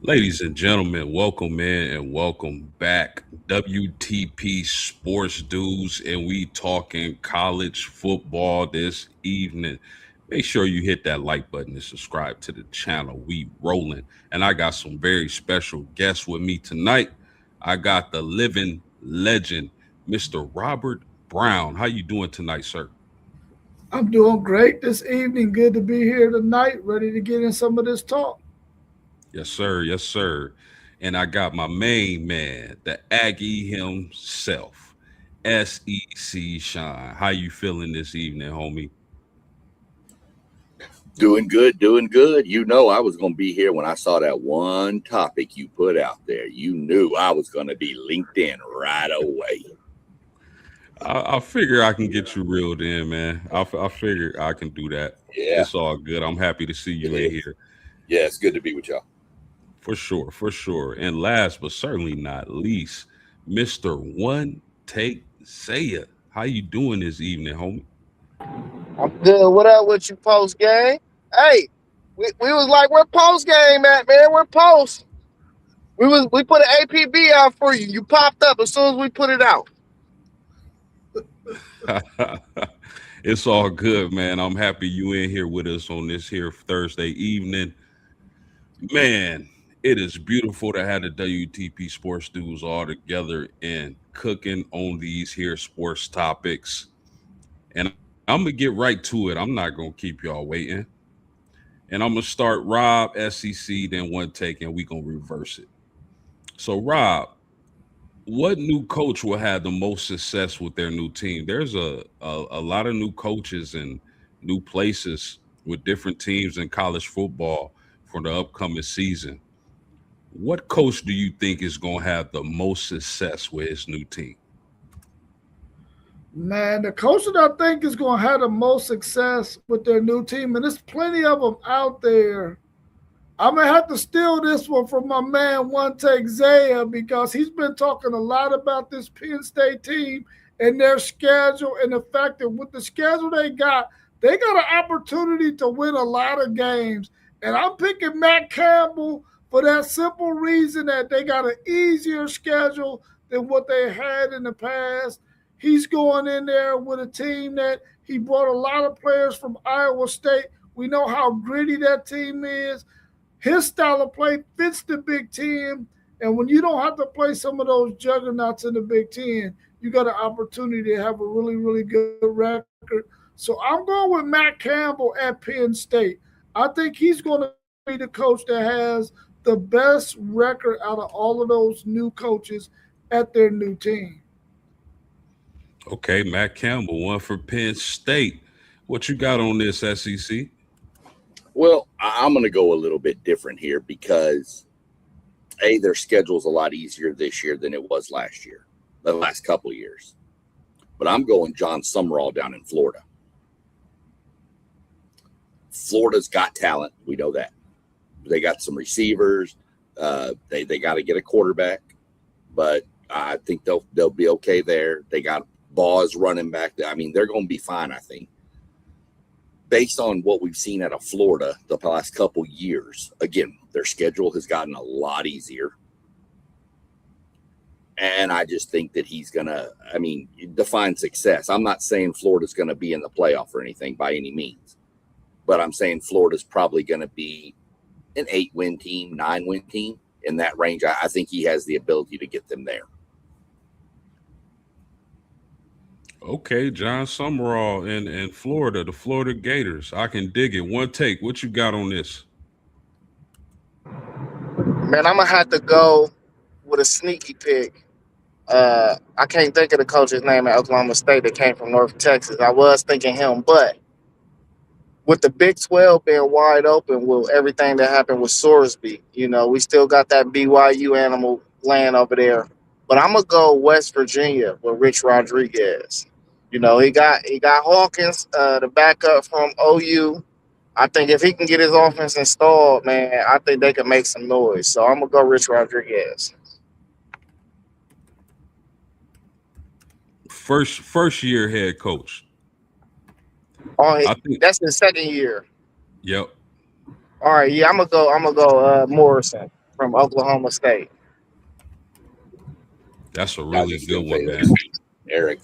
Ladies and gentlemen, welcome in and welcome back. WTP Sports Dudes, and we talking college football this evening. Make sure you hit that like button and subscribe to the channel. We rolling, and I got some very special guests with me tonight. I got the living legend, Mr. Robert Brown. How you doing tonight, sir? I'm doing great this evening. Good to be here tonight, ready to get in some of this talk. Yes, sir. Yes, sir. And I got my main man, the Aggie himself, SEC Shine. How you feeling this evening, homie? Doing good, doing good. You know, I was going to be here when I saw that one topic you put out there. You knew I was going to be linked in right away. I figure I can get you reeled in, man. I figure I can do that. Yeah. It's all good. I'm happy to see you in here. Yeah, it's good to be with y'all. For sure, for sure. And last but certainly not least, Mr. One Take Saya. How you doing this evening, homie? I'm good. What up with you, post game? Hey, we was like, where post game at, man? We're post. We put an APB out for you. You popped up as soon as we put it out. It's all good, man. I'm happy you in here with us on this here Thursday evening. Man, it is beautiful to have the WTP Sports Dudes all together and cooking on these here sports topics. And I'm going to get right to it. I'm not going to keep y'all waiting. And I'm going to start Rob, SEC, then One Take, and we're going to reverse it. So, Rob, what new coach will have the most success with their new team? There's a lot of new coaches and new places with different teams in college football for the upcoming season. What coach do you think is going to have the most success with his new team? Man, the coach that I think is going to have the most success with their new team, and there's plenty of them out there. I'm going to have to steal this one from my man, One Take Zaya, because he's been talking a lot about this Penn State team and their schedule and the fact that with the schedule they got an opportunity to win a lot of games. And I'm picking Matt Campbell for that simple reason that they got an easier schedule than what they had in the past. He's going in there with a team that he brought a lot of players from Iowa State. We know how gritty that team is. His style of play fits the Big Ten. And when you don't have to play some of those juggernauts in the Big Ten, you got an opportunity to have a really, really good record. So I'm going with Matt Campbell at Penn State. I think he's going to be the coach that has the best record out of all of those new coaches at their new team. Okay, Matt Campbell, one for Penn State. What you got on this, SEC? Well, I'm going to go a little bit different here because, A, their schedule's a lot easier this year than it was last year, the last couple of years. But I'm going John Summerall down in Florida. Florida's got talent. We know that. They got some receivers. They got to get a quarterback, but I think they'll be okay there. They got Boz running back. I mean, they're going to be fine, I think. Based on what we've seen out of Florida the past couple years, again, their schedule has gotten a lot easier. And I just think that he's going to, define success. I'm not saying Florida's going to be in the playoff or anything by any means, but I'm saying Florida's probably going to be an 8-win team, 9-win team in that range. I think he has the ability to get them there. Okay, John Summerall in Florida, the Florida Gators. I can dig it. One Take. What you got on this? Man, I'm going to have to go with a sneaky pick. I can't think of the coach's name at Oklahoma State that came from North Texas. I was thinking him, but with the Big 12 being wide open with everything that happened with Sorsby, we still got that BYU animal land over there. But I'm going to go West Virginia with Rich Rodriguez. He got Hawkins, the backup from OU. I think if he can get his offense installed, man, I think they can make some noise. So I'm gonna go Rich Rodriguez. First year head coach. Oh, I think. that's his second year. Yep. All right, yeah, I'm gonna go. Morrison from Oklahoma State. That's a I was really just good gonna say one, that. man.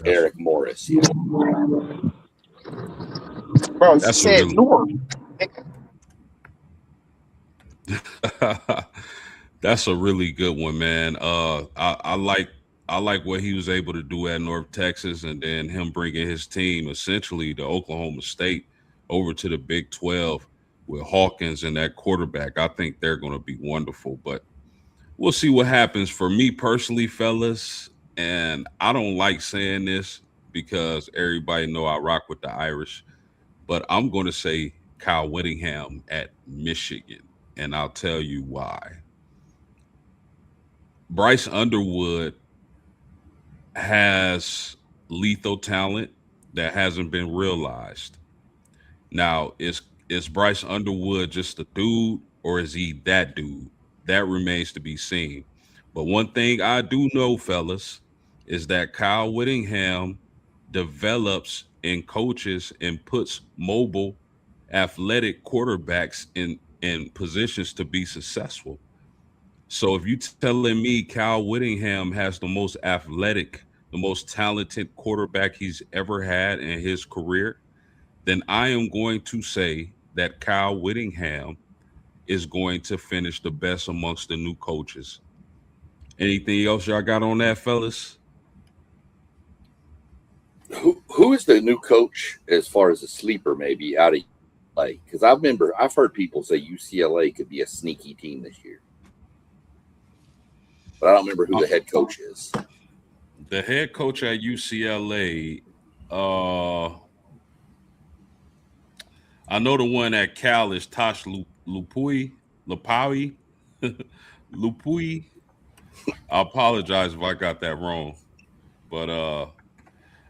Eric Morris. Yeah. Bro, you That's a said really. North. That's a really good one, man. I like what he was able to do at North Texas, and then him bringing his team essentially to Oklahoma State over to the Big 12 with Hawkins and that quarterback. I think they're going to be wonderful, but we'll see what happens. For me personally, fellas, and I don't like saying this because everybody know I rock with the Irish, but I'm going to say Kyle Whittingham at Michigan, and I'll tell you why. Bryce Underwood has lethal talent that hasn't been realized. Now, is Bryce Underwood just a dude or is he that dude? That remains to be seen. But one thing I do know, fellas, is that Kyle Whittingham develops and coaches and puts mobile athletic quarterbacks in positions to be successful. So if you telling me Kyle Whittingham has the most athletic, the most talented quarterback he's ever had in his career, then I am going to say that Kyle Whittingham is going to finish the best amongst the new coaches. Anything else y'all got on that, fellas? Who is the new coach as far as a sleeper maybe out of UCLA? Because I've heard people say UCLA could be a sneaky team this year, but I don't remember who the head coach is. The head coach at UCLA, I know the one at Cal is Tosh Lupawi. Lupui. I apologize if I got that wrong, but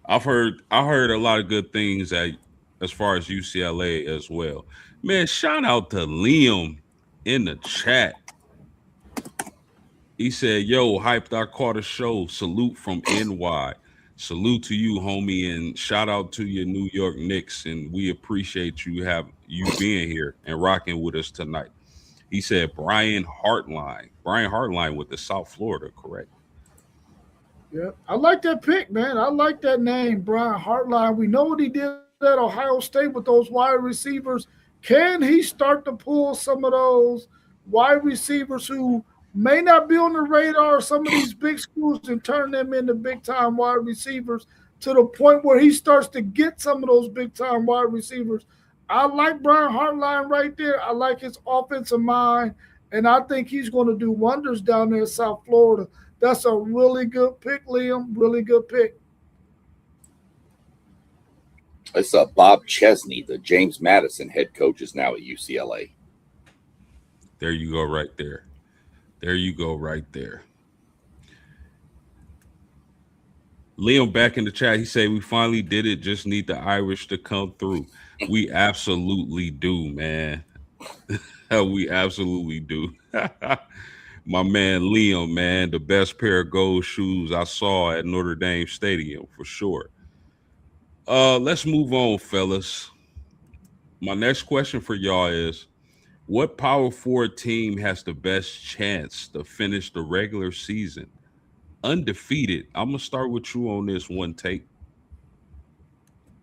I heard a lot of good things as far as UCLA as well. Man, shout out to Liam in the chat. He said, "Yo, hyped. I caught a show. Salute from NY. Salute to you, homie, and shout out to your New York Knicks. And we appreciate you being here and rocking with us tonight." He said, "Brian Hartline. Brian Hartline with the South Florida, correct?" Yeah, I like that pick, man. I like that name, Brian Hartline. We know what he did at Ohio State with those wide receivers. Can he start to pull some of those wide receivers who may not be on the radar of some of these big schools and turn them into big time wide receivers to the point where he starts to get some of those big time wide receivers? I like Brian Hartline right there. I like his offensive mind, and I think he's going to do wonders down there in South Florida. That's a really good pick, Liam. Really good pick. It's Bob Chesney, the James Madison head coach, is now at UCLA. There you go, right there. There you go, right there. Liam back in the chat. He said, "We finally did it. Just need the Irish to come through." We absolutely do, man. We absolutely do. My man Liam, man, the best pair of gold shoes I saw at Notre Dame Stadium for sure. Let's move on, fellas. My next question for y'all is, what Power Four team has the best chance to finish the regular season undefeated? I'm gonna start with you on this one, Take.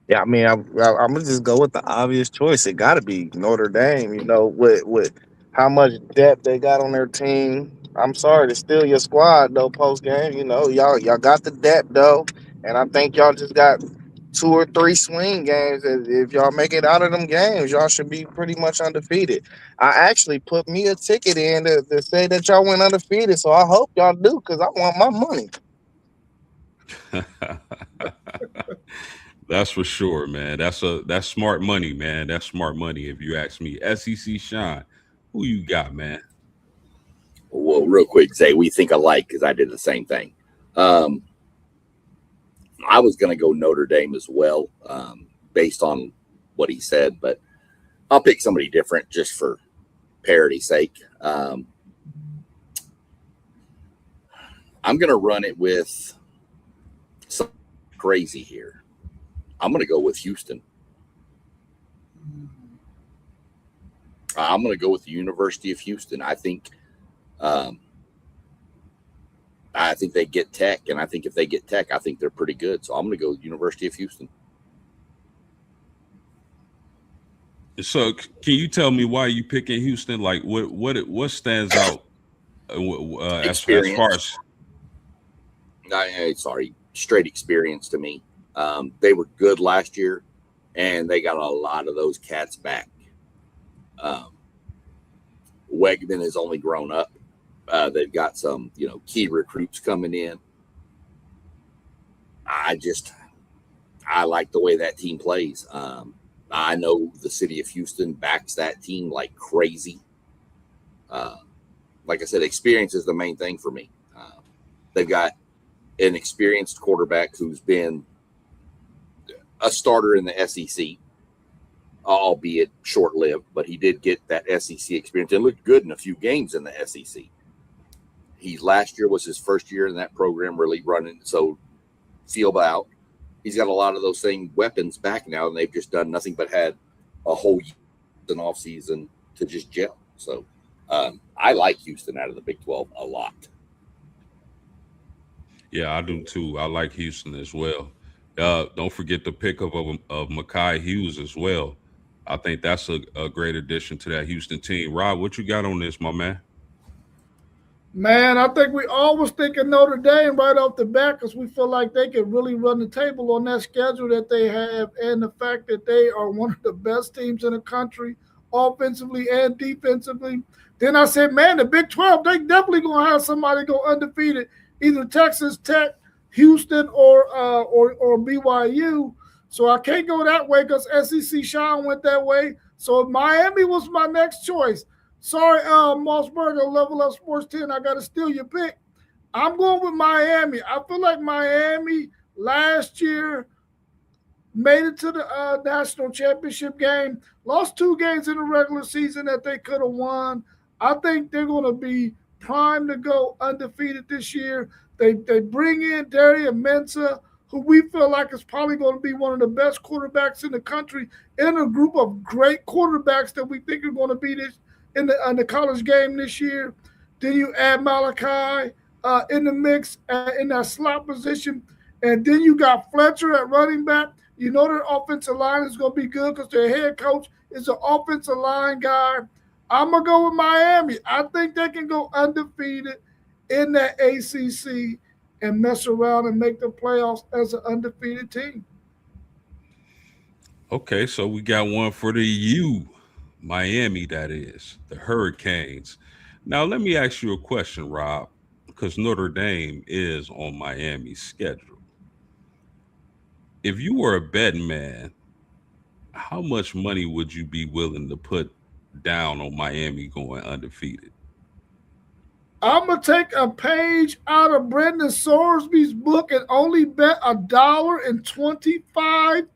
Yeah, I mean, I'm gonna just go with the obvious choice. It got to be Notre Dame. You know, with how much depth they got on their team. I'm sorry to steal your squad though. Post game, you know, y'all got the depth though, and I think y'all just got 2 or 3 swing games. If y'all make it out of them games, y'all should be pretty much undefeated. I actually put me a ticket in to say that y'all went undefeated, so I hope y'all do because I want my money. That's for sure, man. That's smart money, man. That's smart money if you ask me. SEC Shine, who you got, man? Well, real quick, Zay, we think alike because I did the same thing. I was going to go Notre Dame as well, based on what he said, but I'll pick somebody different just for parity's sake. I'm going to run it with something crazy here. I'm going to go with Houston. I'm going to go with the University of Houston. I think they get Tech, and I think if they get Tech, I think they're pretty good. So I'm going to go with University of Houston. So can you tell me why you picking Houston? Like what stands out as far as straight experience to me. They were good last year, and they got a lot of those cats back. Wegman has only grown up. They've got some, key recruits coming in. I like the way that team plays. I know the city of Houston backs that team like crazy. Like I said, experience is the main thing for me. They've got an experienced quarterback who's been a starter in the SEC, albeit short-lived, but he did get that SEC experience and looked good in a few games in the SEC. Last year was his first year in that program really running, so feel out. He's got a lot of those same weapons back now, and they've just done nothing but had a whole year and off season to just gel. So I like Houston out of the Big 12 a lot. Yeah, I do too. I like Houston as well. Don't forget the pickup of Mekhi Hughes as well. I think that's a great addition to that Houston team. Rob, what you got on this, my man? Man, I think we always thinking Notre Dame right off the bat because we feel like they can really run the table on that schedule that they have and the fact that they are one of the best teams in the country, offensively and defensively. Then I said, man, the Big 12, they definitely going to have somebody go undefeated, either Texas Tech, Houston, or BYU. So I can't go that way because SEC Sean went that way. So Miami was my next choice. Sorry, Mossberger, Level Up Sports 10, I got to steal your pick. I'm going with Miami. I feel like Miami last year made it to the national championship game, lost 2 games in the regular season that they could have won. I think they're going to be primed to go undefeated this year. They bring in Darian Mensah, who we feel like is probably going to be one of the best quarterbacks in the country, in a group of great quarterbacks that we think are going to be this in the college game this year. Then you add Malachi in the mix in that slot position. And then you got Fletcher at running back. You know their offensive line is going to be good because their head coach is an offensive line guy. I'm going to go with Miami. I think they can go undefeated in that ACC and mess around and make the playoffs as an undefeated team. Okay, so we got one for the U. Miami, that is, the Hurricanes. Now, let me ask you a question, Rob, because Notre Dame is on Miami's schedule. If you were a betting man, how much money would you be willing to put down on Miami going undefeated? I'm going to take a page out of Brendan Sorsby's book and only bet $1.25.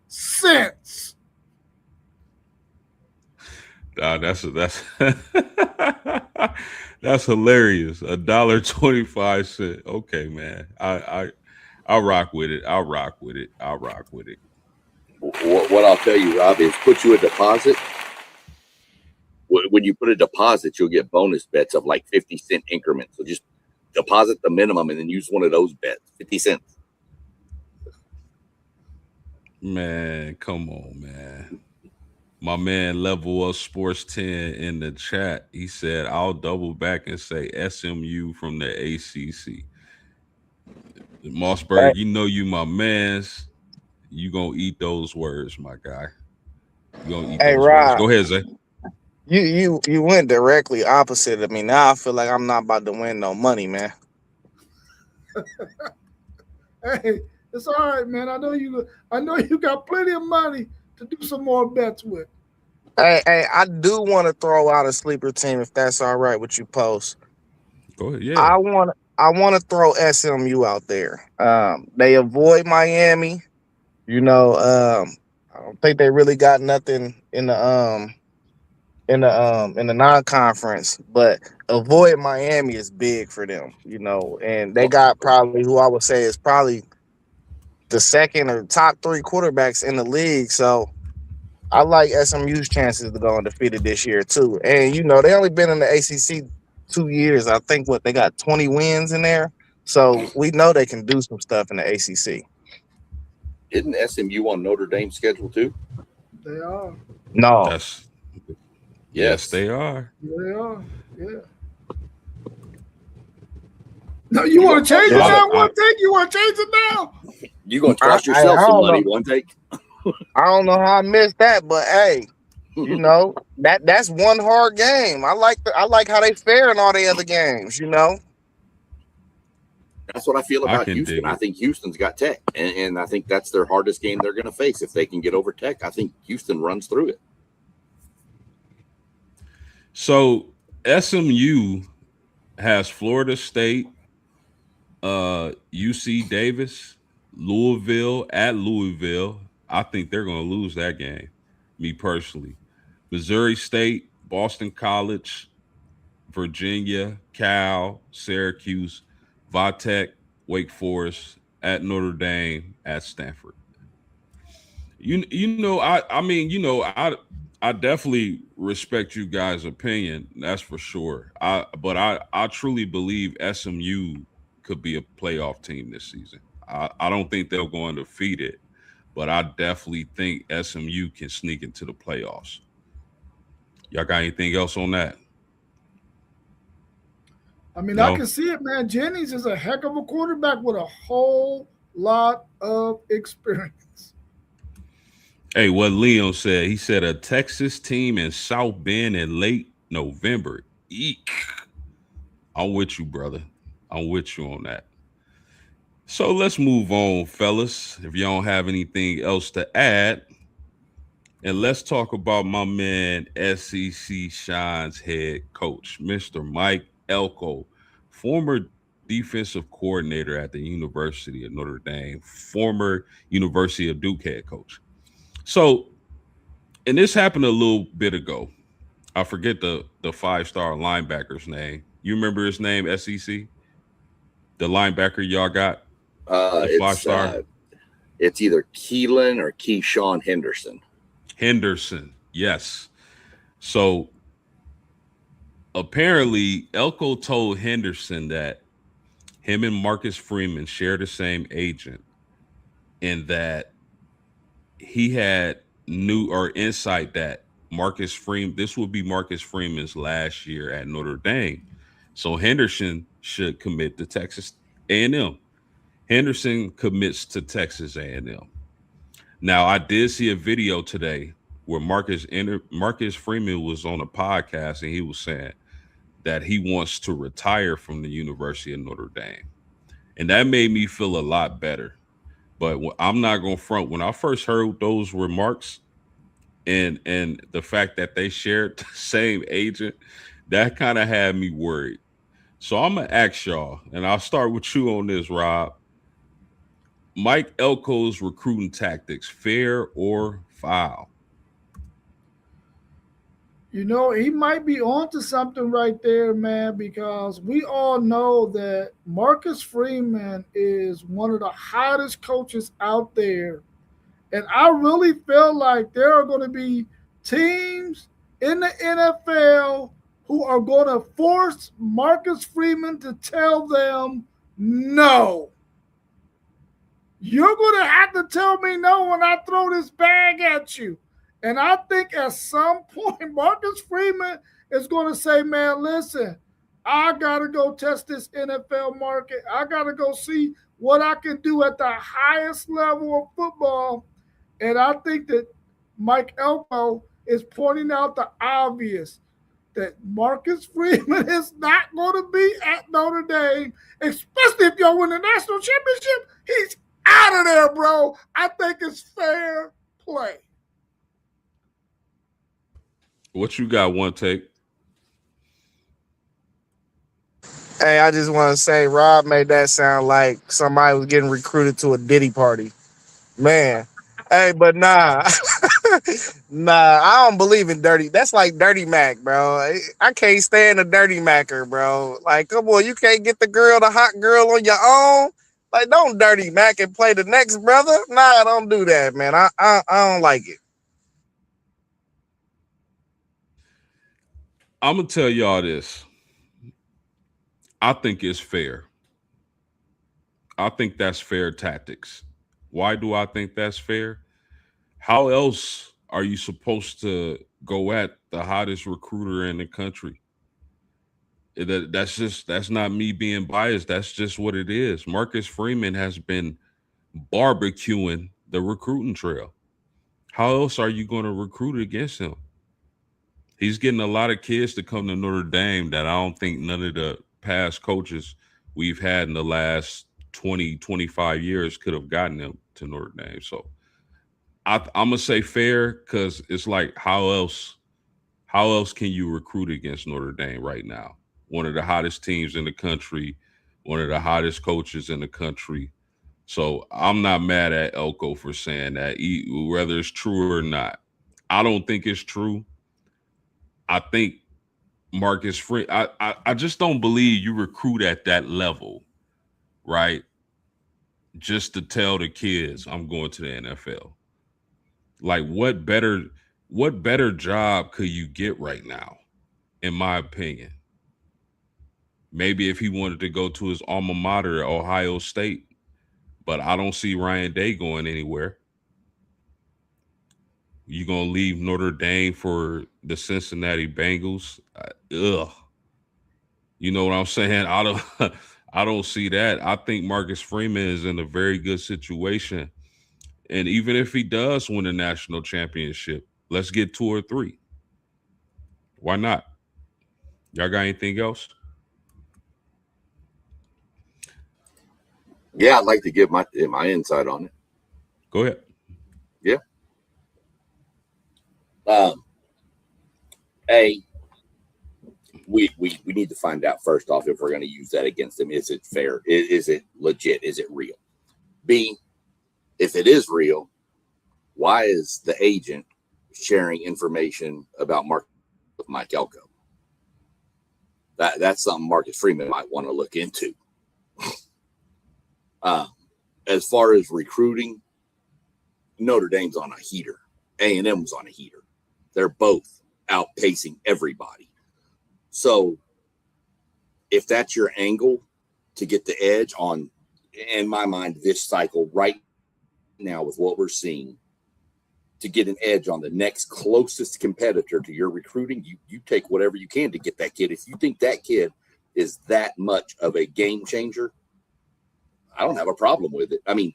That's that's hilarious. $1.25. Okay, man. I'll rock with it. I'll rock with it. What I'll tell you, Rob, is put you a deposit. When you put a deposit, you'll get bonus bets of like 50-cent increments. So just deposit the minimum and then use one of those bets, 50 cents. Man, come on, man. My man Level Up Sports 10 in the chat, he said, I'll double back and say SMU from the ACC. Mossberg, you know you my mans. You gonna eat those words, my guy. You gonna eat those Rob, words. Go ahead, Zay. You went directly opposite of me. Now I feel like I'm not about to win no money, man. Hey, it's all right, man. I know you got plenty of money to do some more bets with. Hey, I do want to throw out a sleeper team if that's all right with you, Post. Go ahead. Yeah. I want to throw SMU out there. They avoid Miami. I don't think they really got nothing in the in the non-conference, but avoid Miami is big for them, and they Well, got probably who I would say is probably the second or top three quarterbacks in the league. So I like SMU's chances to go undefeated this year too. And they only been in the ACC 2 years. I think what they got 20 wins in there. So we know they can do some stuff in the ACC. isn't SMU on Notre Dame schedule too? They are. No, That's yes, they are. They are. Yeah. No, you You want to gonna change cost it I, now? yourself? I One take? You want to change it now? You gonna I, cost I, yourself I some don't money? know. One take. I don't know how I missed that, but hey, that's one hard game. I like how they fare in all the other games. That's what I feel I about can Houston. dig I it. think Houston's got Tech, and I think that's their hardest game they're going to face. If they can get over Tech, I think Houston runs through it. So SMU has Florida State, UC Davis, Louisville at Louisville. I think they're going to lose that game. Me personally, Missouri State, Boston College, Virginia, Cal, Syracuse, Vatech, Wake Forest, at Notre Dame, at Stanford. I mean, I definitely respect you guys' opinion. That's for sure. But I truly believe SMU could be a playoff team this season. I don't think they'll go undefeated, but I definitely think SMU can sneak into the playoffs. Y'all got anything else on that? I mean, I No? can see it, man. Jennings is a heck of a quarterback with a whole lot of experience. Hey, what Leon said, he said a Texas team in South Bend in late November. Eek. I'm with you, brother. I'm with you on that. So let's move on, fellas. If you don't have anything else to add, and let's talk about my man, SEC Shine's head coach, Mr. Mike Elko, former defensive coordinator at the University of Notre Dame, former University of Duke head coach. So, and this happened a little bit ago. I forget the 5-star linebacker's name. You remember his name, SEC? The linebacker y'all got, Uh, the five it's star uh, it's either Keelan or Keyshawn Henderson. Henderson. Yes. So apparently, Elko told Henderson that him and Marcus Freeman share the same agent, and that he had new or insight that Marcus Freeman, this would be Marcus Freeman's last year at Notre Dame. So Henderson should commit to Texas A&M. Henderson commits to Texas A&M. Now, I did see a video today where Marcus Freeman was on a podcast and he was saying that he wants to retire from the University of Notre Dame, and that made me feel a lot better. But I'm not going to front. When I first heard those remarks and the fact that they shared the same agent, that kind of had me worried. So I'm gonna ask y'all, and I'll start with you on this, Rob. Mike Elko's recruiting tactics, fair or foul? He might be onto something right there, man, because we all know that Marcus Freeman is one of the hottest coaches out there. And I really feel like there are going to be teams in the NFL who are going to force Marcus Freeman to tell them no. You're going to have to tell me no when I throw this bag at you. And I think at some point, Marcus Freeman is going to say, man, listen, I got to go test this NFL market. I got to go see what I can do at the highest level of football. And I think that Mike Elko is pointing out the obvious, that Marcus Freeman is not going to be at Notre Dame, especially if y'all win the national championship. He's out of there, bro. I think it's fair play. What you got? One take. Hey, I just want to say Rob made that sound like somebody was getting recruited to a Diddy party. Man. Hey, but nah. Nah, I don't believe in dirty. That's like Dirty Mac, bro. I can't stand a Dirty Macker, bro. Like, come on, you can't get the hot girl on your own. Like, don't Dirty Mac and play the next brother. Nah, don't do that, man. I don't like it. I'm gonna tell y'all this. I think it's fair. I think that's fair tactics. Why do I think that's fair? How else are you supposed to go at the hottest recruiter in the country? That's not me being biased. That's just what it is. Marcus Freeman has been barbecuing the recruiting trail. How else are you going to recruit against him? He's getting a lot of kids to come to Notre Dame that I don't think none of the past coaches we've had in the last 20, 25 years could have gotten them to Notre Dame. So I'm gonna say fair because it's like how else can you recruit against Notre Dame right now? One of the hottest teams in the country, one of the hottest coaches in the country. So I'm not mad at Elko for saying that, whether it's true or not. I don't think it's true. I think Marcus Free. I just don't believe you recruit at that level, right? Just to tell the kids I'm going to the NFL. Like what better job could you get right now, in my opinion? Maybe if he wanted to go to his alma mater, Ohio State, but I don't see Ryan Day going anywhere. You gonna leave Notre Dame for the Cincinnati Bengals? Ugh. You know what I'm saying? I don't I don't see that. I think Marcus Freeman is in a very good situation. And even if he does win a national championship, let's get 2 or 3. Why not? Y'all got anything else? Yeah, I'd like to give my insight on it. Go ahead. Yeah. A, we need to find out first off if we're going to use that against him. Is it fair? Is it legit? Is it real? B, if it is real, why is the agent sharing information about Mike Elko? That's something Marcus Freeman might want to look into. As far as recruiting, Notre Dame's on a heater. A&M's on a heater. They're both outpacing everybody. So if that's your angle to get the edge on, in my mind, this cycle right now with what we're seeing, to get an edge on the next closest competitor to your recruiting, you take whatever you can to get that kid. If you think that kid is that much of a game changer, I don't have a problem with it. I mean,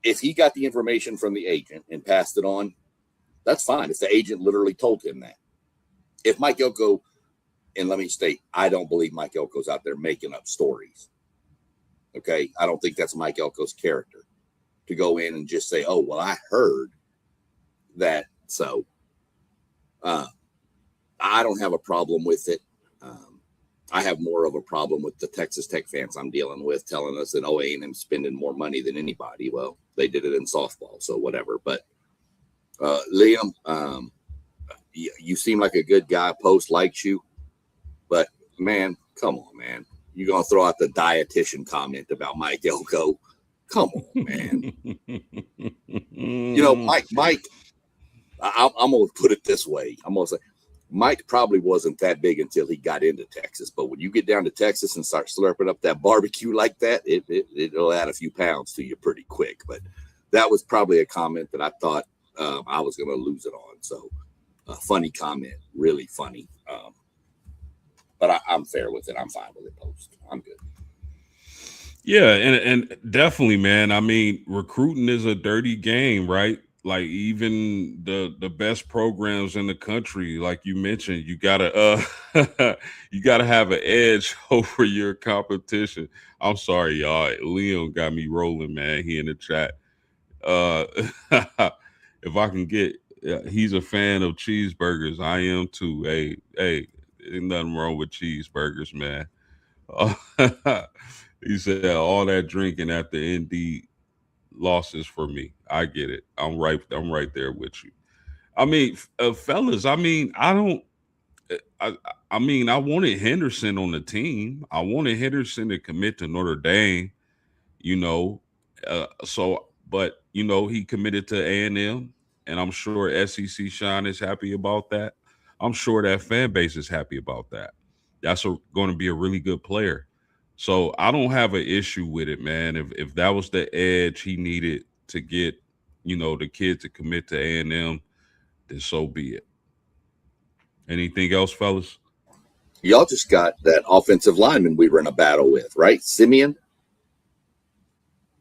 if he got the information from the agent and passed it on, that's fine. If the agent literally told him that. If Mike Elko, and let me state, I don't believe Mike Elko's out there making up stories. Okay? I don't think that's Mike Elko's character to go in and just say, oh, well, I heard that. So I don't have a problem with it. I have more of a problem with the Texas Tech fans I'm dealing with telling us that, oh, A&M's spending more money than anybody. Well, they did it in softball, so whatever. But Liam, you seem like a good guy. Post likes you. But, man, come on, man. You're going to throw out the dietitian comment about Mike Elko. Come on, man. You know, Mike, I'm going to put it this way. I'm going to say, Mike probably wasn't that big until he got into Texas. But when you get down to Texas and start slurping up that barbecue like that, it'll add a few pounds to you pretty quick. But that was probably a comment that I thought I was going to lose it on. So a funny comment, really funny. But I'm fair with it. I'm fine with it, Post. I'm good. Yeah, and definitely, man. I mean, recruiting is a dirty game, right? Like even the best programs in the country, like you mentioned, you gotta you gotta have an edge over your competition. I'm sorry, y'all. Liam got me rolling, man. He in the chat. If I can get, he's a fan of cheeseburgers. I am too. Hey, ain't nothing wrong with cheeseburgers, man. He said all that drinking at the ND losses for me. I get it. I'm right. I'm right there with you. I mean, fellas. I mean, I don't. I, I mean, I wanted Henderson on the team. I wanted Henderson to commit to Notre Dame. You know, but he committed to A&M, and I'm sure SEC Shine is happy about that. I'm sure that fan base is happy about that. That's going to be a really good player. So I don't have an issue with it, man. If that was the edge he needed to get, the kid to commit to A&M, then so be it. Anything else, fellas? Y'all just got that offensive lineman we were in a battle with, right? Simeon.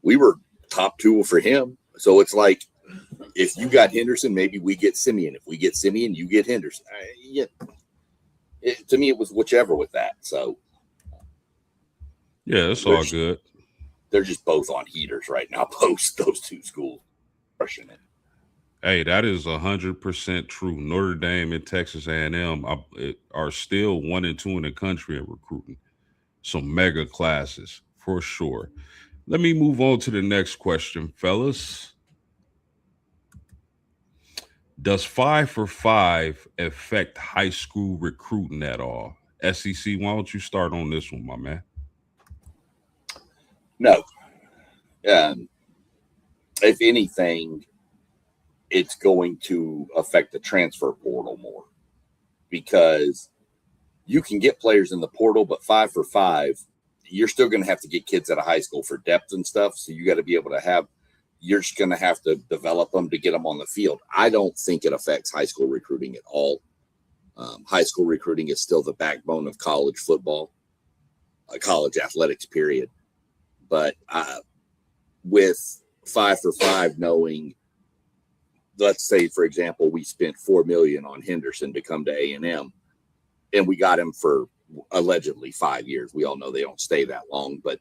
We were top two for him. So it's like, if you got Henderson, maybe we get Simeon. If we get Simeon, you get Henderson. To me, it was whichever with that. So yeah, it's all good. They're just both on heaters right now. Post those two schools crushing it. Hey, that is 100% true. Notre Dame and Texas A&M are still 1 and 2 in the country in recruiting. Some mega classes for sure. Let me move on to the next question, fellas. Does 5-for-5 affect high school recruiting at all? SEC, why don't you start on this one, my man? No. If anything, it's going to affect the transfer portal more, because you can get players in the portal, but 5-for-5, you're still going to have to get kids out of high school for depth and stuff. So you got to be able to you're just going to have to develop them to get them on the field. I don't think it affects high school recruiting at all. High school recruiting is still the backbone of college football, college athletics, period. But with 5-for-5, knowing, let's say, for example, we spent $4 million on Henderson to come to A&M, and we got him for allegedly 5 years. We all know they don't stay that long, but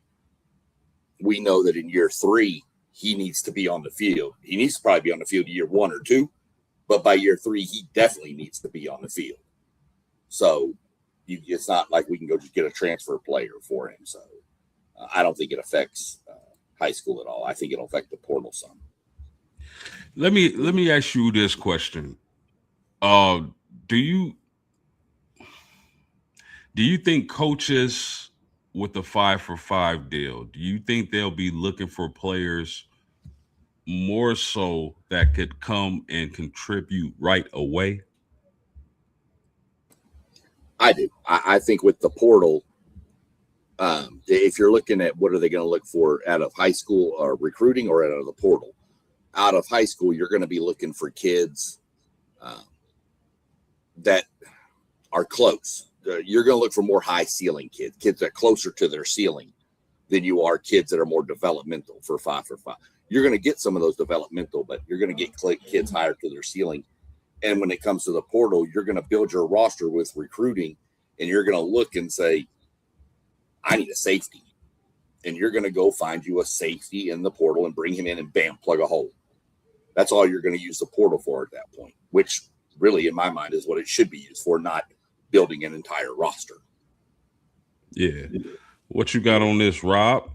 we know that in year 3, he needs to be on the field. He needs to probably be on the field year 1 or 2, but by year 3, he definitely needs to be on the field. So it's not like we can go just get a transfer player for him. So I don't think it affects high school at all. I think it'll affect the portal some. Let me ask you this question. Do you think coaches with the 5-for-5 deal, do you think they'll be looking for players more so that could come and contribute right away? I do. I think with the portal, if you're looking at what are they going to look for out of high school or recruiting or out of the portal, out of high school, you're going to be looking for kids that are close. You're going to look for more high ceiling kids that are closer to their ceiling than you are kids that are more developmental for 5-for-5. You're going to get some of those developmental, but you're going to get kids higher to their ceiling. And when it comes to the portal, you're going to build your roster with recruiting, and you're going to look and say, I need a safety. And you're going to go find you a safety in the portal and bring him in and bam, plug a hole. That's all you're going to use the portal for at that point, which really, in my mind, is what it should be used for, not building an entire roster. Yeah. What you got on this, Rob?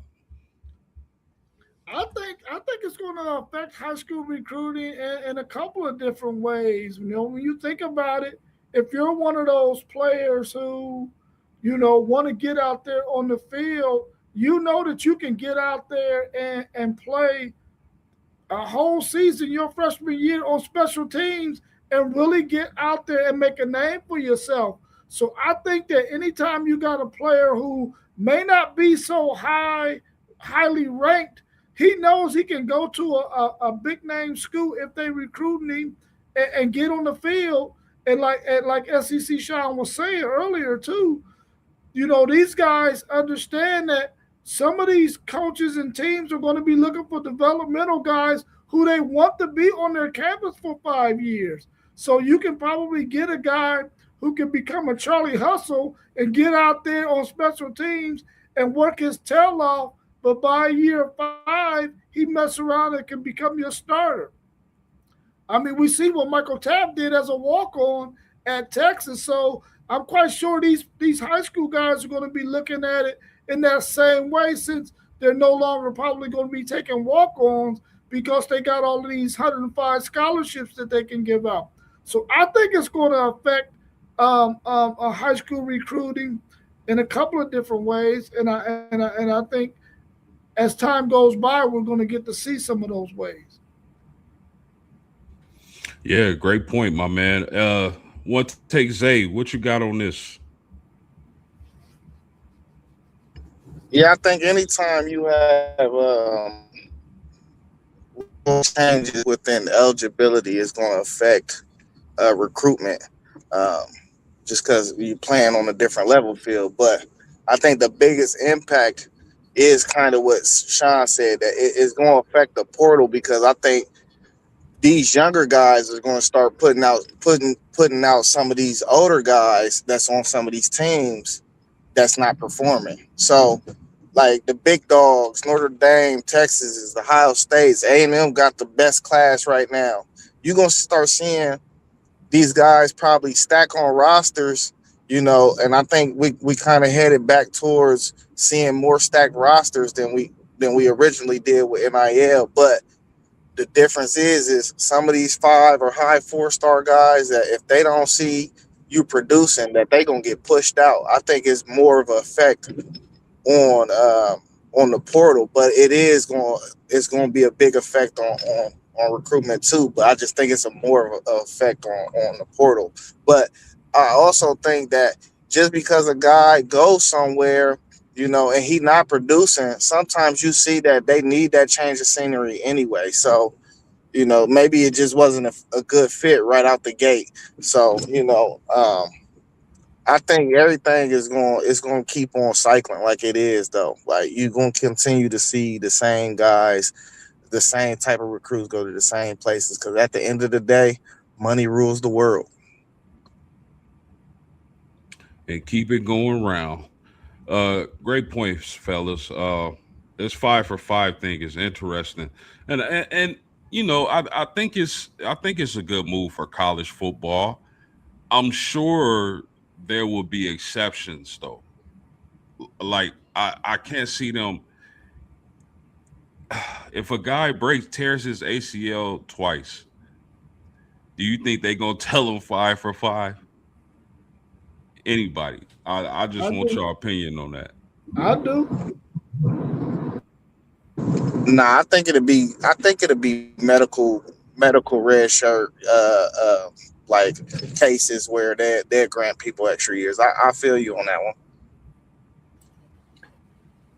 I think it's going to affect high school recruiting in a couple of different ways. When you think about it, if you're one of those players who, want to get out there on the field, that you can get out there and play a whole season your freshman year on special teams and really get out there and make a name for yourself. So I think that anytime you got a player who may not be so highly ranked, he knows he can go to a big name school if they recruiting him and get on the field. And like SEC Sean was saying earlier too, these guys understand that some of these coaches and teams are going to be looking for developmental guys who they want to be on their campus for 5 years. So you can probably get a guy who can become a Charlie Hustle and get out there on special teams and work his tail off. But by year 5, he mess around and can become your starter. I mean, we see what Michael Tapp did as a walk-on at Texas. So I'm quite sure these high school guys are going to be looking at it in that same way, since they're no longer probably going to be taking walk-ons because they got all of these 105 scholarships that they can give out. So I think it's going to affect high school recruiting in a couple of different ways, and I think as time goes by, we're going to get to see some of those ways. Yeah, great point, my man. One take Zay. What you got on this? Yeah, I think anytime you have changes within eligibility is going to affect recruitment, um, just because you playing on a different level field. But I think the biggest impact is kind of what Sean said, that it's going to affect the portal, because I think these younger guys are going to start putting out some of these older guys that's on some of these teams that's not performing. So like the big dogs, Notre Dame, Texas, is Ohio State, A&M got the best class right now. You're gonna start seeing these guys probably stack on rosters, and I think we kind of headed back towards seeing more stacked rosters than we originally did with NIL. But the difference is some of these 5 or high 4-star guys, that if they don't see you producing, that they gonna get pushed out. I think it's more of an effect on the portal, but it's going to be a big effect on recruitment too. But I just think it's a more of an effect on the portal. But I also think that just because a guy goes somewhere, and he not producing, sometimes you see that they need that change of scenery anyway. So maybe it just wasn't a good fit right out the gate. So I think everything is going to keep on cycling like it is, though. Like, you're going to continue to see the same guys, the same type of recruits go to the same places, because at the end of the day, money rules the world. And keep it going round. Great points, fellas. This 5 for 5 thing is interesting, and I think it's a good move for college football. I'm sure there will be exceptions though. Like I can't see them if a guy tears his ACL twice. Do you think they gonna tell him 5 for 5? Anybody? I just I want do. your opinion on that. I do. Nah, I think it'll be medical red shirt, like cases where they grant people extra years. I feel you on that one.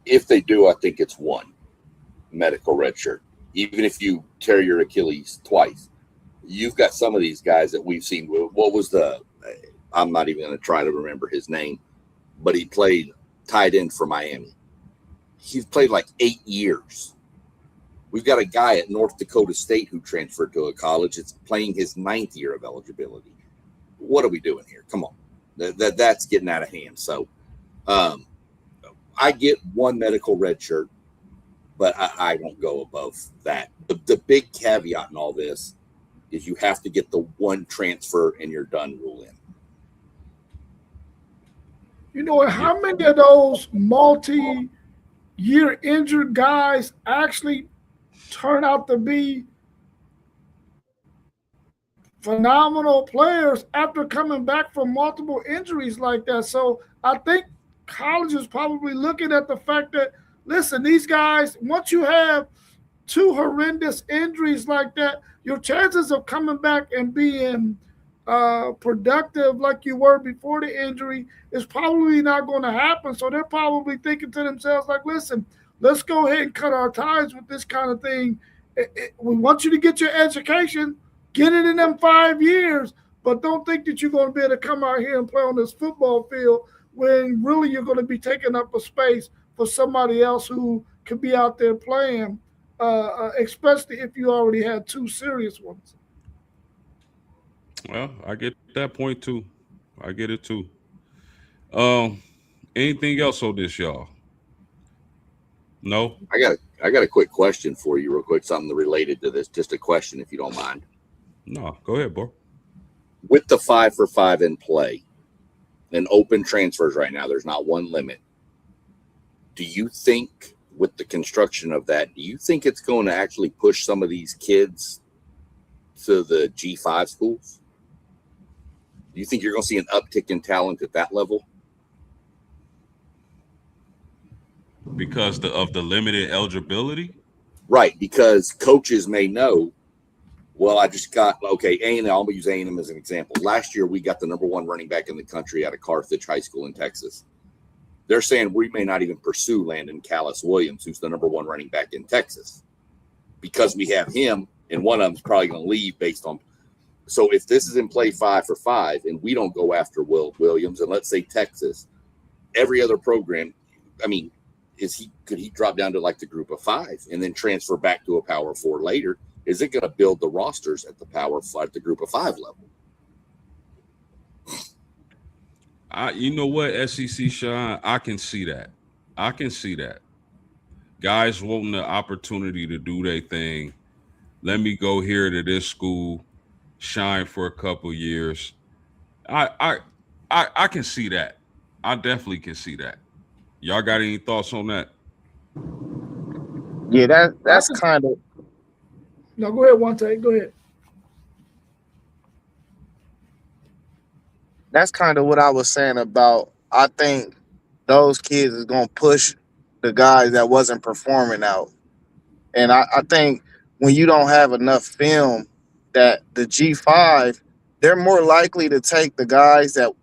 If they do, I think it's one medical red shirt. Even if you tear your Achilles twice, you've got some of these guys that we've seen. What was I'm not even going to try to remember his name, but he played tight end for Miami. He's played like 8 years. We've got a guy at North Dakota State who transferred to a college. It's playing his 9th year of eligibility. What are we doing here? Come on. That's getting out of hand. So I get one medical red shirt, but I won't go above that. The big caveat in all this is you have to get the one transfer and you're done rule in. How many of those multi-year injured guys actually turn out to be phenomenal players after coming back from multiple injuries like that? So I think college is probably looking at the fact that, listen, these guys, once you have 2 horrendous injuries like that, your chances of coming back and being productive like you were before the injury is probably not going to happen. So they're probably thinking to themselves, like, listen, let's go ahead and cut our ties with this kind of thing. We want you to get your education, get it in them 5 years, but don't think that you're going to be able to come out here and play on this football field when really you're going to be taking up a space for somebody else who could be out there playing, especially if you already had 2 serious ones. Well, I get that point too. I get it too. Um, Anything else on this, y'all? No. I got a quick question for you, real quick. Something related to this. Just a question, if you don't mind. No. Go ahead, bro. With the 5 for 5 in play and open transfers right now, there's not one limit. Do you think with the construction of that, do you think it's going to actually push some of these kids to the G5 schools? Do you think you're going to see an uptick in talent at that level? Because of the limited eligibility? Right, because coaches may know, well, I just got, okay, A&M, I'm going to use A&M as an example. Last year, we got the #1 running back in the country out of Carthage High School in Texas. They're saying we may not even pursue Landon Callis Williams, who's the #1 running back in Texas, because we have him, and one of them's probably going to leave based on. So if this is in play 5 for 5, and we don't go after Will Williams, and let's say Texas, every other program, I mean, could he drop down to like the group of 5 and then transfer back to a power 4 later? Is it going to build the rosters at the the group of 5 level? You know what, SEC Sean, I can see that. Guys wanting the opportunity to do their thing. Let me go here to this school, shine for a couple years. I can see that. I definitely can see that. Y'all got any thoughts on that? Yeah, that's kind of. No, go ahead, one take. Go ahead. That's kind of what I was saying about. I think those kids is gonna push the guys that wasn't performing out, and I think when you don't have enough film, that the G5, they're more likely to take the guys that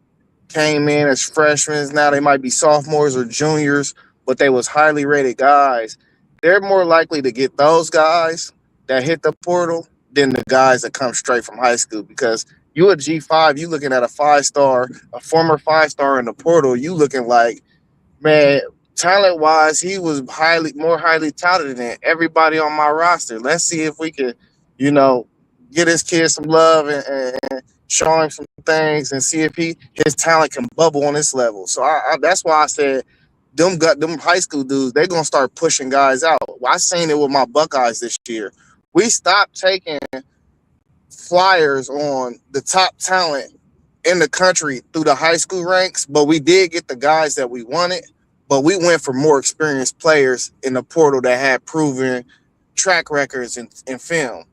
came in as freshmen. Now they might be sophomores or juniors, but they was highly rated guys. They're more likely to get those guys that hit the portal than the guys that come straight from high school, because you a G5, you looking at a 5-star, a former 5-star in the portal, you looking like, man, talent wise, he was more highly touted than everybody on my roster. Let's see if we could, get this kid some love and show him some things and see if his talent can bubble on this level. So that's why I said them high school dudes, they're gonna start pushing guys out. Well, I seen it with my Buckeyes this year. We stopped taking flyers on the top talent in the country through the high school ranks, but we did get the guys that we wanted, but we went for more experienced players in the portal that had proven track records and film.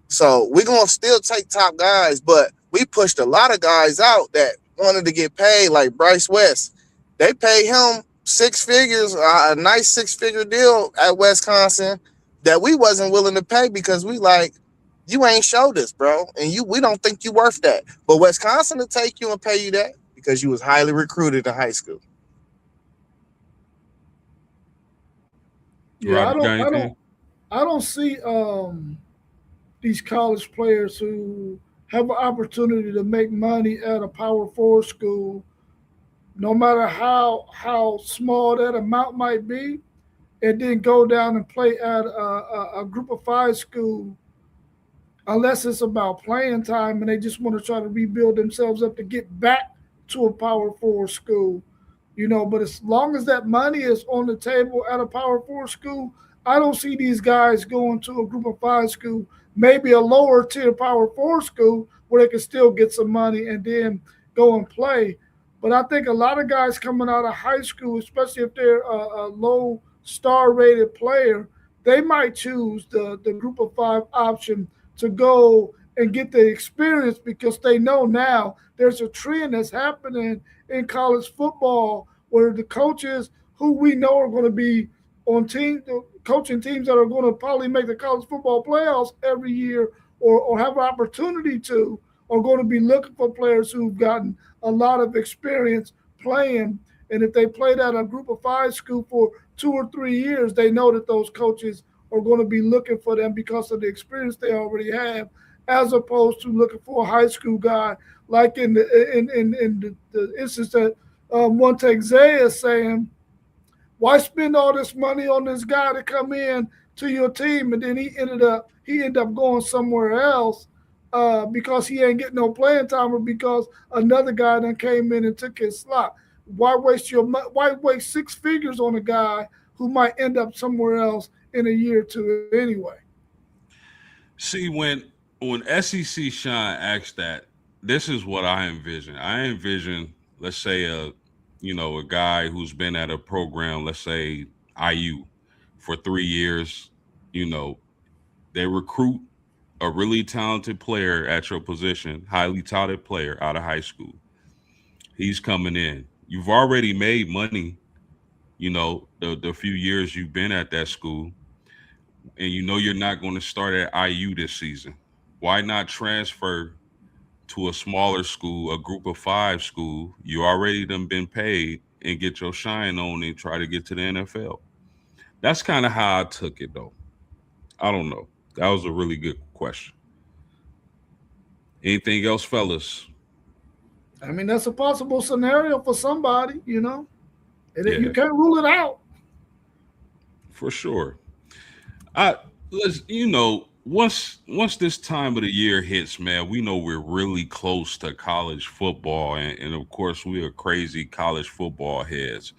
So we're going to still take top guys, but we pushed a lot of guys out that wanted to get paid, like Bryce West. They paid him 6 figures, a nice 6-figure deal at Wisconsin that we wasn't willing to pay because we like, you ain't showed us, bro, and we don't think you worth that. But Wisconsin will take you and pay you that because you was highly recruited in high school. Yeah, I don't see these college players who have an opportunity to make money at a Power 4 school, no matter how small that amount might be, and then go down and play at a group of 5 school, unless it's about playing time and they just want to try to rebuild themselves up to get back to a Power 4 school. But as long as that money is on the table at a Power 4 school, I don't see these guys going to a group of 5 school, maybe a lower tier Power 4 school where they can still get some money and then go and play. But I think a lot of guys coming out of high school, especially if they're a low star rated player, they might choose the group of 5 option to go and get the experience, because they know now there's a trend that's happening in college football where the coaches who we know are going to be on coaching teams that are going to probably make the college football playoffs every year or have an opportunity to, are going to be looking for players who've gotten a lot of experience playing. And if they played at a group of 5 school for 2 or 3 years, they know that those coaches are going to be looking for them because of the experience they already have, as opposed to looking for a high school guy, like in the instance that one take Zay is saying, why spend all this money on this guy to come in to your team, and then he ended up going somewhere else because he ain't getting no playing time, or because another guy then came in and took his slot. Why waste 6 figures on a guy who might end up somewhere else in a year or two anyway? See, when SEC Shine asked that, this is what I envision. I envision, let's say, a guy who's been at a program, let's say IU, for 3 years. You know, they recruit a really talented player at your position, highly touted player out of high school. He's coming in. You've already made money, the few years you've been at that school, and you know you're not going to start at IU this season. Why not transfer to a smaller school, a group of five school? You already done been paid and get your shine on and try to get to the NFL. That's kind of how I took it, though. I don't know. That was a really good question. Anything else, fellas? I mean, that's a possible scenario for somebody, and you Yeah, can't rule it out. for sure. I let's once this time of the year hits, man, we know we're really close to college football, and of course we are crazy college football heads.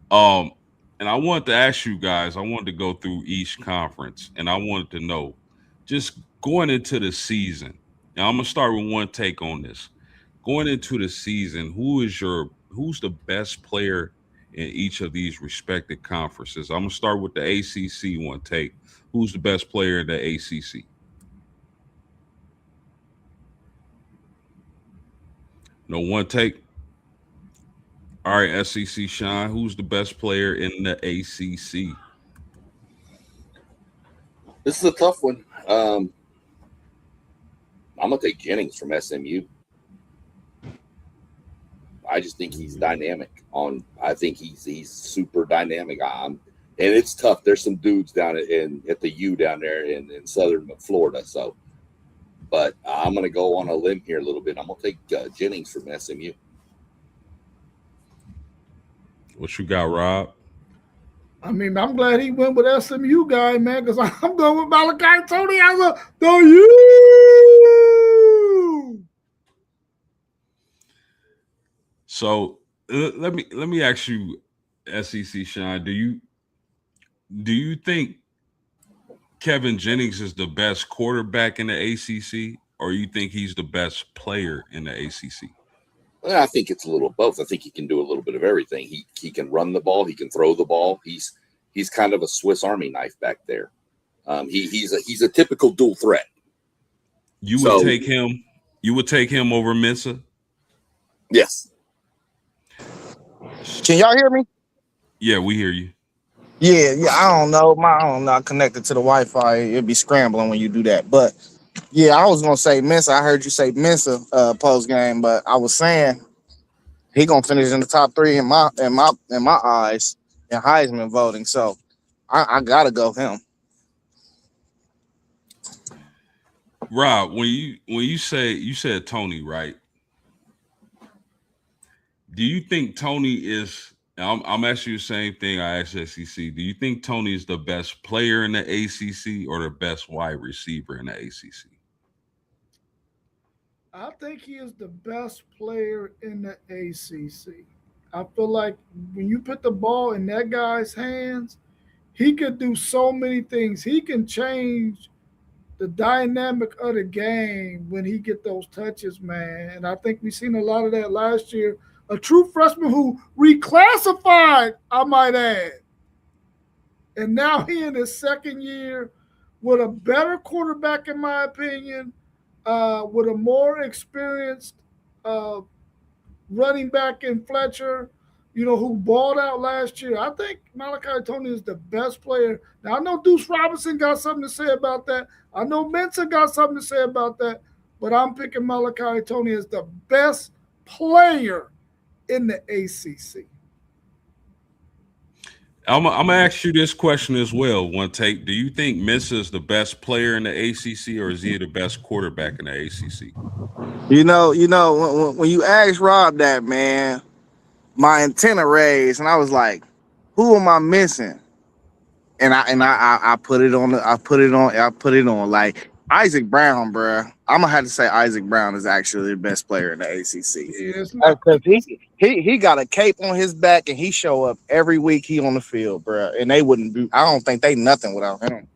Um, and I wanted to ask you guys, I wanted to go through each conference, and I wanted to know, just going into the season. Now I'm gonna start with one take on this. Going into the season, who's the best player in each of these respected conferences? I'm gonna start with the ACC one take. Who's the best player in the ACC? No one take. All right, SEC Shine. Who's the best player in the ACC? This is a tough one. I'm gonna take Jennings from SMU. I just think he's dynamic. I think he's super dynamic. And it's tough. There's some dudes down at the U down there in southern Florida. So, but I'm gonna go on a limb here a little bit. I'm gonna take Jennings from SMU. What you got, Rob? I mean, I'm glad he went with SMU guy, man, because I'm going with Malachi Tony as the U. So let me ask you, SEC Shine. Do you think Kevin Jennings is the best quarterback in the ACC, or you think he's the best player in the ACC? Well, I think it's a little of both. I think he can do a little bit of everything. He can run the ball. He can throw the ball. He's kind of a Swiss Army knife back there. He's a typical dual threat. You would take him. You would take him over Mensa. Yes. Can y'all hear me? Yeah, we hear you. Yeah. I don't know. I'm not connected to the Wi-Fi. It'd be scrambling when you do that. But yeah, I was gonna say Mensa. I heard you say Mensa post game, but I was saying he gonna finish in the top three in my eyes in Heisman voting. So I gotta go him. Rob, when you said Tony, right? Do you think Tony is? I'm asking you the same thing I asked SEC. Do you think Tony is the best player in the ACC or the best wide receiver in the ACC? I think he is the best player in the ACC. I feel like when you put the ball in that guy's hands, he could do so many things. He can change the dynamic of the game when he get those touches, man. And I think we seen a lot of that last year. A true freshman who reclassified, I might add. And now he in his second year with a better quarterback, in my opinion, with a more experienced uh, running back in Fletcher, who balled out last year. I think Malachi Tony is the best player. Now, I know Deuce Robinson got something to say about that. I know Mensa got something to say about that. But I'm picking Malachi Tony as the best player in the ACC. I'm gonna ask you this question as well. One take. Do you think Mensa is the best player in the ACC, or is he the best quarterback in the ACC? When you asked Rob that, man, my antenna raised, and I was like, "Who am I missing?" And I put it on. I put it on like Isaac Brown, bro. I'm gonna have to say Isaac Brown is actually the best player in the ACC. Because he got a cape on his back and he show up every week he on the field, bro. And they wouldn't do. I don't think they nothing without him.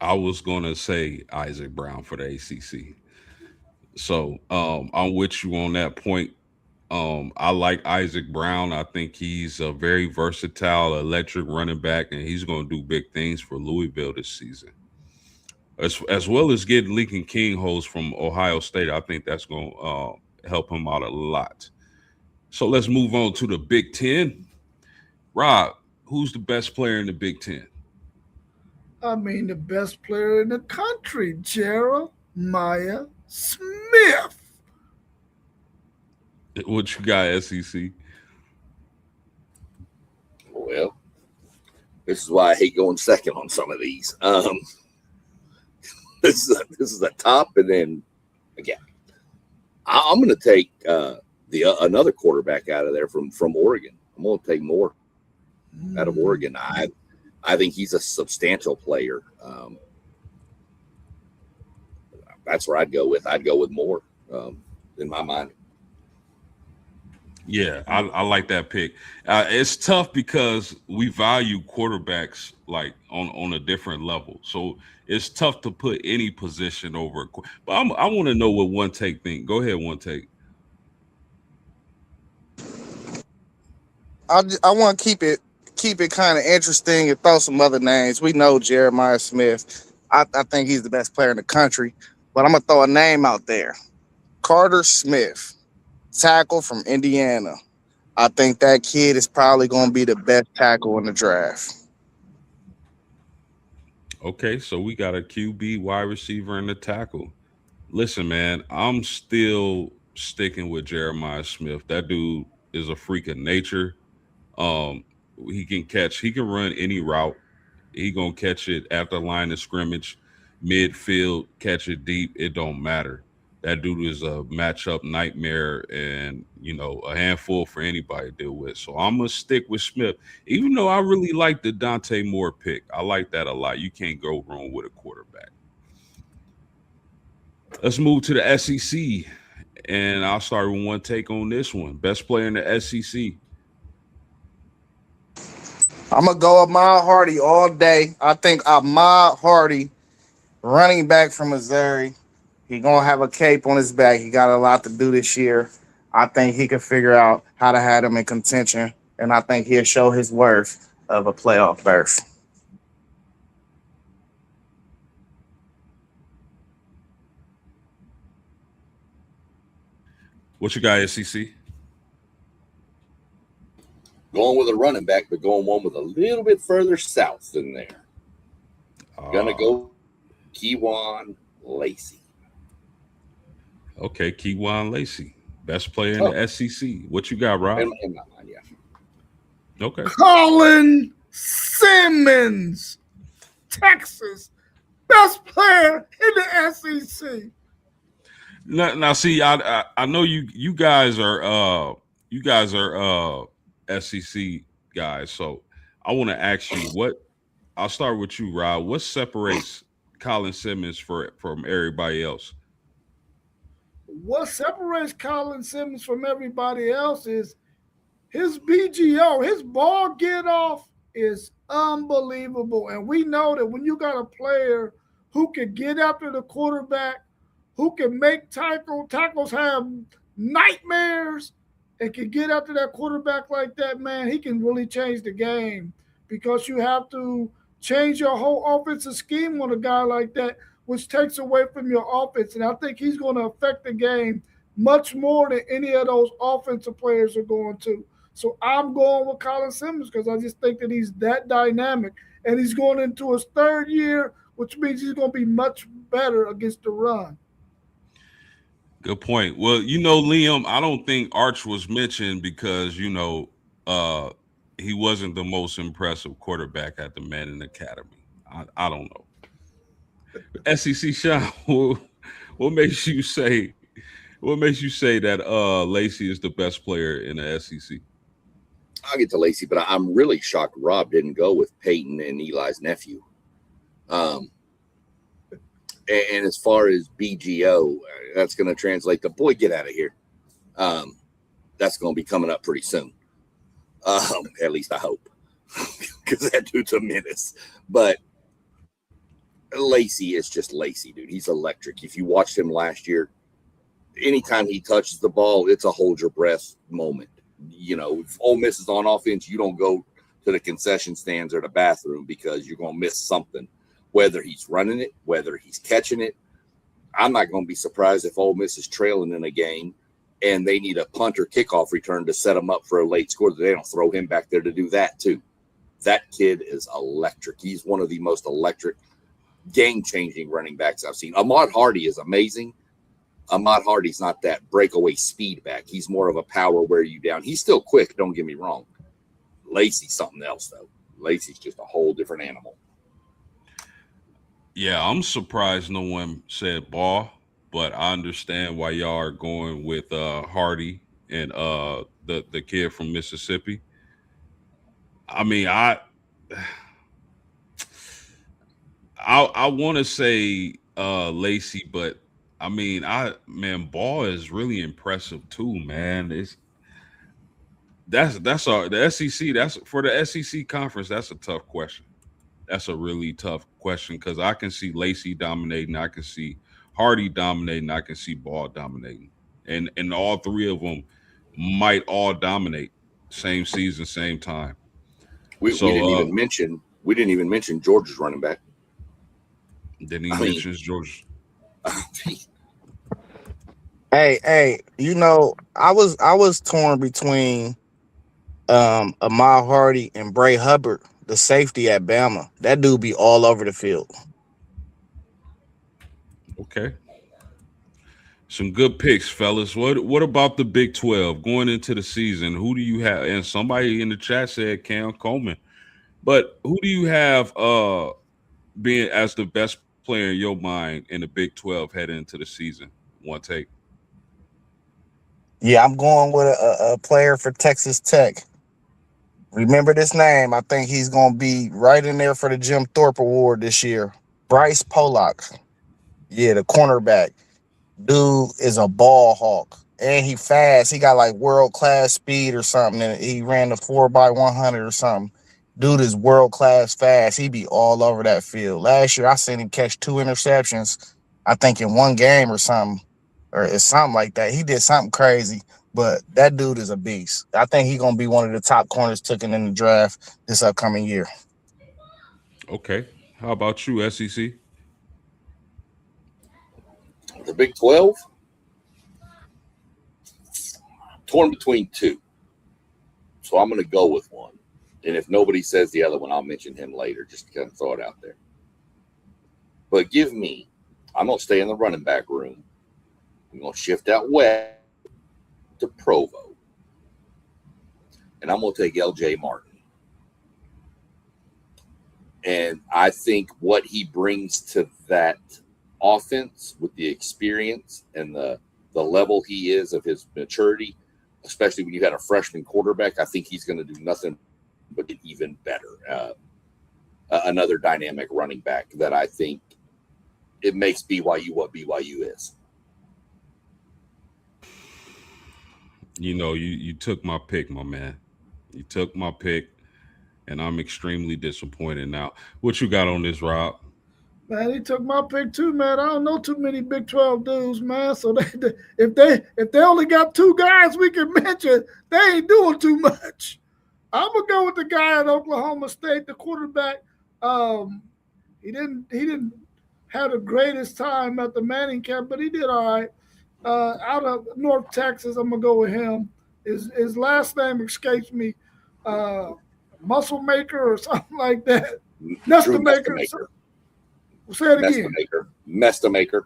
I was gonna say Isaac Brown for the ACC. So I'm with you on that point. I like Isaac Brown. I think he's a very versatile, electric running back, and he's going to do big things for Louisville this season. As well as getting Lincoln King host from Ohio State. I think that's going to help him out a lot. So let's move on to the Big Ten. Rob, who's the best player in the Big Ten? I mean, the best player in the country, Jeremiah Smith. What you got, SEC? Well, this is why I hate going second on some of these. This is a top, and then again, I'm going to take another quarterback out of there from Oregon. I'm going to take more out of Oregon. I think he's a substantial player. That's where I'd go with. I'd go with more in my mind. Yeah, I like that pick. It's tough because we value quarterbacks like on a different level. So it's tough to put any position over. But I want to know what One Take think. Go ahead, One Take. I want to keep it kind of interesting and throw some other names. We know Jeremiah Smith. I think he's the best player in the country, but I'm gonna throw a name out there: Carter Smith, tackle from Indiana. I think that kid is probably going to be the best tackle in the draft. Okay, so we got a QB, wide receiver, and a tackle. Listen, man, I'm still sticking with Jeremiah Smith. That dude is a freak of nature. Um, he can run any route. He gonna catch it at the line of scrimmage, midfield, catch it deep. It don't matter. That dude is a matchup nightmare, and a handful for anybody to deal with. So I'm gonna stick with Smith, even though I really like the Dante Moore pick. I like that a lot. You can't go wrong with a quarterback. Let's move to the SEC, and I'll start with One Take on this one. Best player in the SEC. I'm gonna go Ahmad Hardy all day. I think Ahmad Hardy, running back from Missouri, he gonna have a cape on his back. He got a lot to do this year. I think he can figure out how to have them in contention, and I think he'll show his worth of a playoff berth. What you got, SEC? Going with a running back, but going one with a little bit further south than there. Gonna go Kewan Lacey. Okay, Kewan Lacey, best player in the SEC. What you got, Rob? In my mind, yeah. Okay. Colin Simmons, Texas, best player in the SEC. Now, see, I know you guys are SEC guys, so I want to ask you what. I'll start with you, Rob. What separates Colin Simmons from everybody else? What separates Colin Simmons from everybody else is his BGO, his ball get off is unbelievable. And we know that when you got a player who can get after the quarterback, who can make tackles have nightmares, and can get after that quarterback like that, man, he can really change the game, because you have to change your whole offensive scheme on a guy like that, which takes away from your offense. And I think he's going to affect the game much more than any of those offensive players are going to. So I'm going with Colin Simmons because I just think that he's that dynamic. And he's going into his third year, which means he's going to be much better against the run. Good point. Well, Liam, I don't think Arch was mentioned because, he wasn't the most impressive quarterback at the Manning Academy. I don't know. SEC Sean, what makes you say that Lacey is the best player in the SEC? I'll get to Lacey, but I'm really shocked Rob didn't go with Peyton and Eli's nephew. And as far as BGO, that's going to translate to boy, get out of here. That's going to be coming up pretty soon. At least I hope, because that dude's a menace. But Lacey is just Lacey, dude. He's electric. If you watched him last year, anytime he touches the ball, it's a hold your breath moment. You know, if Ole Miss is on offense, you don't go to the concession stands or the bathroom because you're going to miss something, whether he's running it, whether he's catching it. I'm not going to be surprised if Ole Miss is trailing in a game and they need a punt or kickoff return to set them up for a late score, that they don't throw him back there to do that too. That kid is electric. He's one of the most electric, game-changing running backs I've seen. Ahmad Hardy is amazing. Ahmad Hardy's not that breakaway speed back. He's more of a power wear you down. He's still quick, don't get me wrong. Lacey's something else, though. Lacey's just a whole different animal. Yeah, I'm surprised no one said Ball, but I understand why y'all are going with Hardy and the kid from Mississippi. I mean, I want to say Lacey, but I mean, Ball is really impressive too, man. That's our the SEC. That's for the SEC conference. That's a tough question. That's a really tough question because I can see Lacey dominating, I can see Hardy dominating, I can see Ball dominating, and all three of them might all dominate same season, same time. We So didn't even mention Georgia's running back. then he mentions George. Hey, you know, I was torn between Ahmad Hardy and Bray Hubbard, the safety at Bama. That dude be all over the field. Okay, some good picks, fellas. What about the Big 12 going into the season? Who do you have? And somebody in the chat said Cam Coleman, but who do you have being as the best player in your mind in the Big 12 heading into the season? One take. Yeah, I'm going with a player for Texas Tech. Remember this name. I think he's going to be right in there for the Jim Thorpe Award this year. Bryce Pollock. Yeah, the cornerback. Dude is a ball hawk. And he fast. He got like world class speed or something. And he ran the 4x100 or something. Dude is world class fast. He be all over that field. Last year I seen him catch 2 interceptions, I think in one game or something. Or it's something like that. He did something crazy. But that dude is a beast. I think he's gonna be one of the top corners taken in the draft this upcoming year. Okay. How about you, SEC? The Big 12, torn between two. So I'm going to go with one. And if nobody says the other one, I'll mention him later, just to kind of throw it out there. But I'm going to stay in the running back room. I'm going to shift out west to Provo. And I'm going to take LJ Martin. And I think what he brings to that offense with the experience and the level he is of his maturity, especially when you had a freshman quarterback, I think he's going to do nothing but get even better. Another dynamic running back that I think it makes BYU what BYU is. You know, you took my pick, my man. You took my pick, and I'm extremely disappointed now. What you got on this, Rob? Man, he took my pick too, man. I don't know too many Big 12 dudes, man. So if they only got two guys we can mention, they ain't doing too much. I'm gonna go with the guy at Oklahoma State, the quarterback. He didn't have the greatest time at the Manning camp, but he did all right. Out of North Texas, I'm gonna go with him. His last name escapes me. Muscle Maker or something like that. Nesta Maker. Say it again. Mestamaker.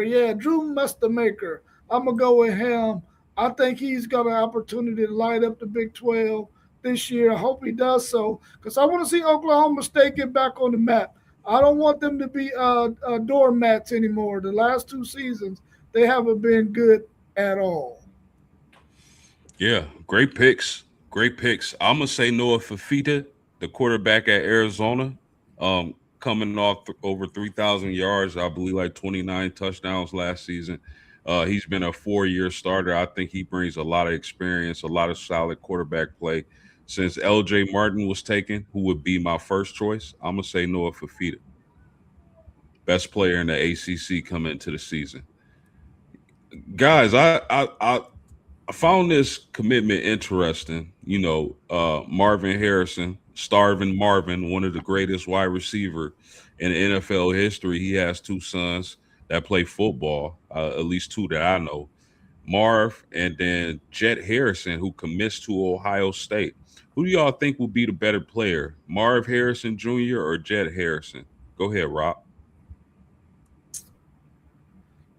Yeah, Drew Mestamaker. I'm going to go with him. I think he's got an opportunity to light up the Big 12 this year. I hope he does so because I want to see Oklahoma State get back on the map. I don't want them to be doormats anymore. The last 2 seasons, they haven't been good at all. Yeah, great picks. Great picks. I'm going to say Noah Fafita, the quarterback at Arizona. Coming off over 3,000 yards, I believe like 29 touchdowns last season. He's been a 4-year starter. I think he brings a lot of experience, a lot of solid quarterback play. Since LJ Martin was taken, who would be my first choice, I'm going to say Noah Fafita. Best player in the ACC coming into the season. guys, I found this commitment interesting. Marvin Harrison, Starvin Marvin, one of the greatest wide receiver in NFL history. He has two sons that play football, at least two that I know. Marv and then Jet Harrison, who commits to Ohio State. Who do y'all think will be the better player, Marv Harrison Jr. or Jet Harrison? Go ahead, Rob.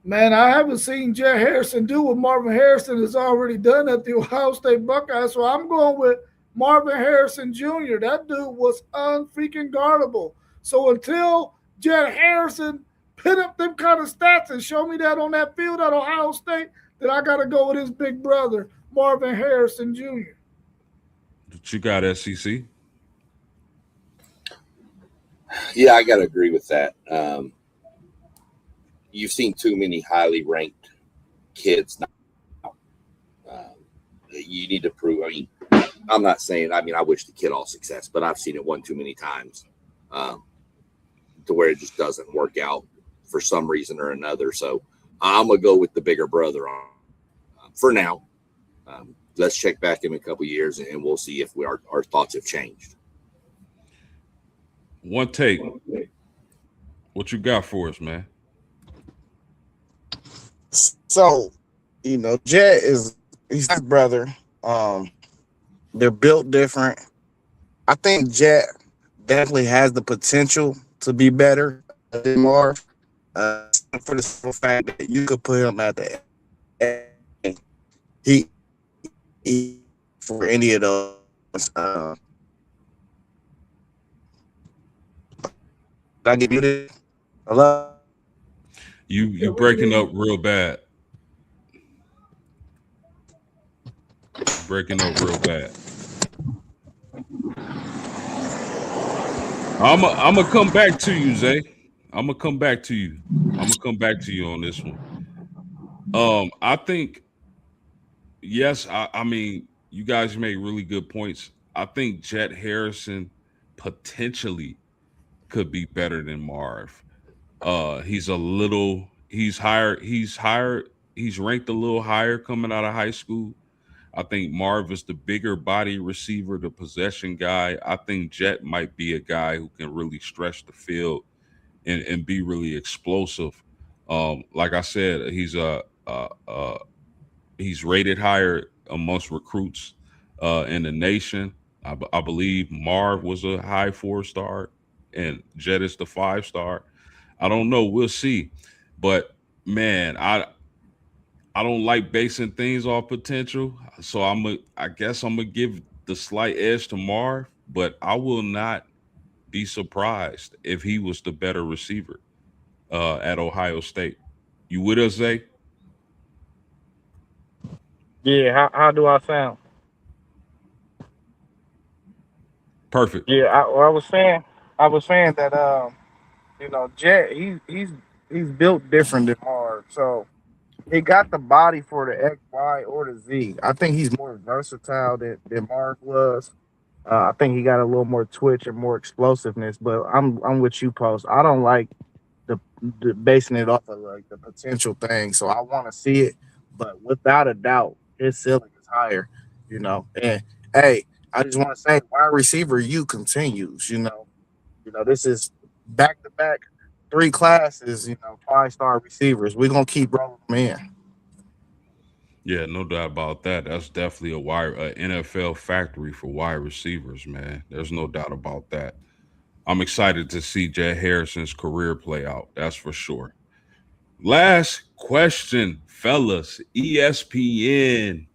Man, I haven't seen Jet Harrison do what Marvin Harrison has already done at the Ohio State Buckeyes, so I'm going with Marvin Harrison Jr. That dude was unfreaking guardable. So until Jet Harrison put up them kind of stats and show me that on that field at Ohio State, then I got to go with his big brother, Marvin Harrison Jr. What you got, SEC? Yeah, I got to agree with that. You've seen too many highly ranked kids now. You need to prove. I mean, I'm not saying. I mean, I wish the kid all success, but I've seen it one too many times to where it just doesn't work out for some reason or another. So I'm gonna go with the bigger brother on for now. Let's check back in a couple of years, and we'll see if our thoughts have changed. One take. What you got for us, man? So, Jet he's his brother. They're built different. I think Jet definitely has the potential to be better than Marv. For the simple fact that you could put him at the end. He for any of those. I give you this. Hello. You breaking up real bad. Breaking up real bad. I'm gonna come back to you, Zay. I'm gonna come back to you. I'm gonna come back to you on this one. I think yes. I mean, you guys made really good points. I think Jet Harrison potentially could be better than Marv. He's higher. He's ranked a little higher coming out of high school. I think Marv is the bigger body receiver, the possession guy. I think Jet might be a guy who can really stretch the field and be really explosive. Like I said, he's rated higher amongst recruits in the nation. I believe Marv was a high 4-star and Jet is the 5-star. I don't know. We'll see. But man, I don't like basing things off potential. So I guess I'm gonna give the slight edge to Marv, but I will not be surprised if he was the better receiver at Ohio State. You with us, Zay? Yeah, how do I sound? Perfect. Yeah, I was saying that Jet he's built different than Marv, so he got the body for the X, Y, or the Z. I think he's more versatile than Marv was. I think he got a little more twitch and more explosiveness. But I'm with you, Post. I don't like the, the basing it off of like the potential thing. So I want to see it, but without a doubt, his ceiling is higher. And hey, I just want to say, wide receiver, you continues. This is back to back 3 classes. 5-star receivers. We're gonna keep rolling them in. Yeah, no doubt about that. That's definitely a NFL factory for wide receivers, man. There's no doubt about that. I'm excited to see Jet Harrison's career play out. That's for sure. Last question, fellas. ESPN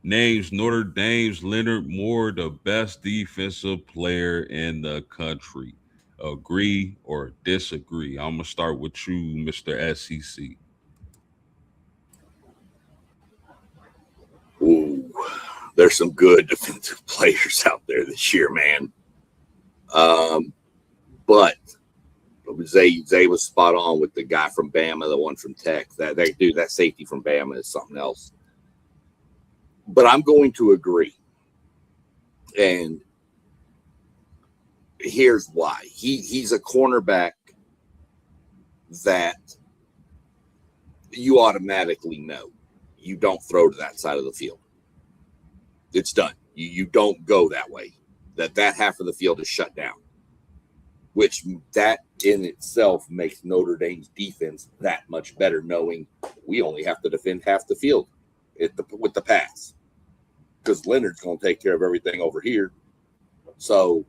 names Notre Dame's Leonard Moore the best defensive player in the country. Agree or disagree? I'm gonna start with you, Mr. SEC. Ooh, there's some good defensive players out there this year, man. But Zay was spot on with the guy from Bama, the one from Tech. That safety from Bama is something else. But I'm going to agree, and here's why. He's a cornerback that you automatically know you don't throw to that side of the field. It's done. You don't go that way. That half of the field is shut down, which that in itself makes Notre Dame's defense that much better, knowing we only have to defend half the field with the pass, because Leonard's going to take care of everything over here. So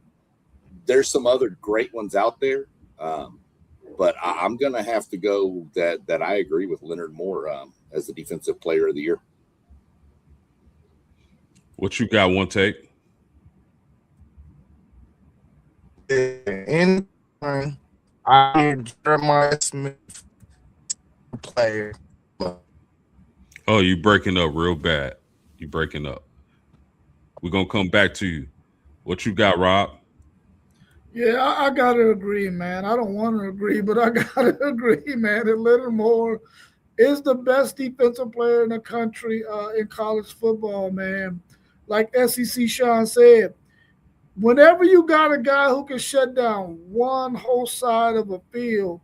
there's some other great ones out there, but I'm going to have to go that I agree with Leonard Moore as the defensive player of the year. What you got? One take. Anytime I hear Jeremiah Smith player. Oh, you breaking up real bad. You breaking up. We're gonna come back to you. What you got, Rob? Yeah, I gotta agree, man. I don't want to agree, but I gotta agree, man. That Leonard Moore is the best defensive player in the country in college football, man. Like SEC Sean said, whenever you got a guy who can shut down one whole side of a field,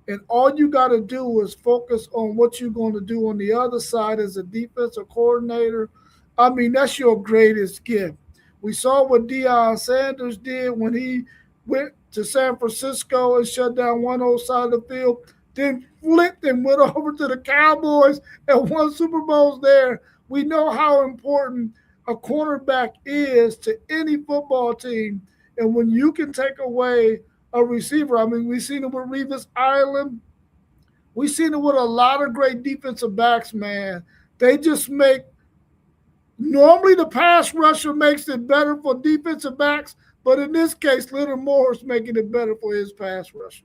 and all you got to do is focus on what you're going to do on the other side as a defensive coordinator, I mean, that's your greatest gift. We saw what Deion Sanders did when he went to San Francisco and shut down one whole side of the field, then flipped and went over to the Cowboys and won Super Bowls there. We know how important a cornerback is to any football team. And when you can take away a receiver, I mean, we've seen it with Revis Island. We've seen it with a lot of great defensive backs, man. They just make – normally the pass rusher makes it better for defensive backs, but in this case, Leonard Moore is making it better for his pass rushers.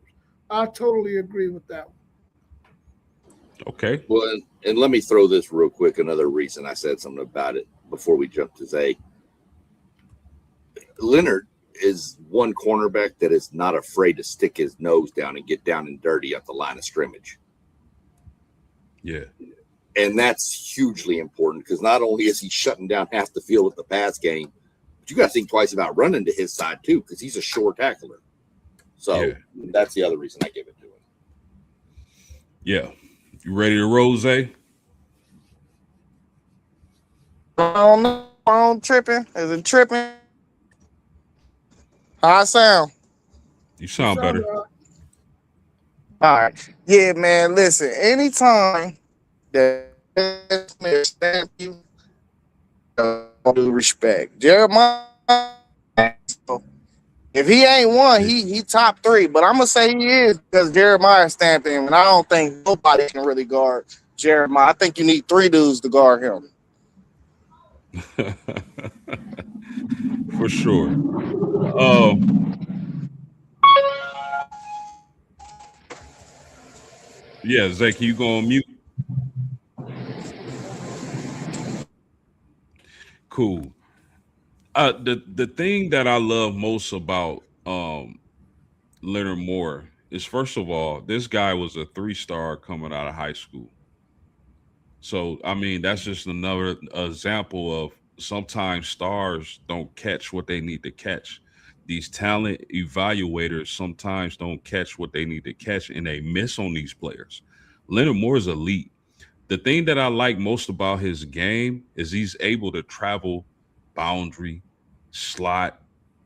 I totally agree with that one. Okay. Well, and let me throw this real quick. Another reason I said something about it before we jump to Zay. Leonard is one cornerback that is not afraid to stick his nose down and get down and dirty at the line of scrimmage. Yeah. And that's hugely important, because not only is he shutting down half the field with the pass game, but you got to think twice about running to his side too, because he's a sure tackler. So that's the other reason I give it to him. Yeah. You ready to roll, Zay? I don't know. Phone tripping? Is it tripping? How I sound? You sound better. All right. Yeah, man. Listen, anytime that stamp you, do respect. Jeremiah, if he ain't one, he top 3. But I'm gonna say he is, because Jeremiah stamped him, and I don't think nobody can really guard Jeremiah. I think you need 3 dudes to guard him. For sure. Yeah, Zay, can you go on mute? Cool. The thing that I love most about Leonard Moore is, first of all, this guy was a 3-star coming out of high school. So, I mean, that's just another example of sometimes stars don't catch what they need to catch. These talent evaluators sometimes don't catch what they need to catch, and they miss on these players. Leonard Moore is elite. The thing that I like most about his game is he's able to travel boundary, slot,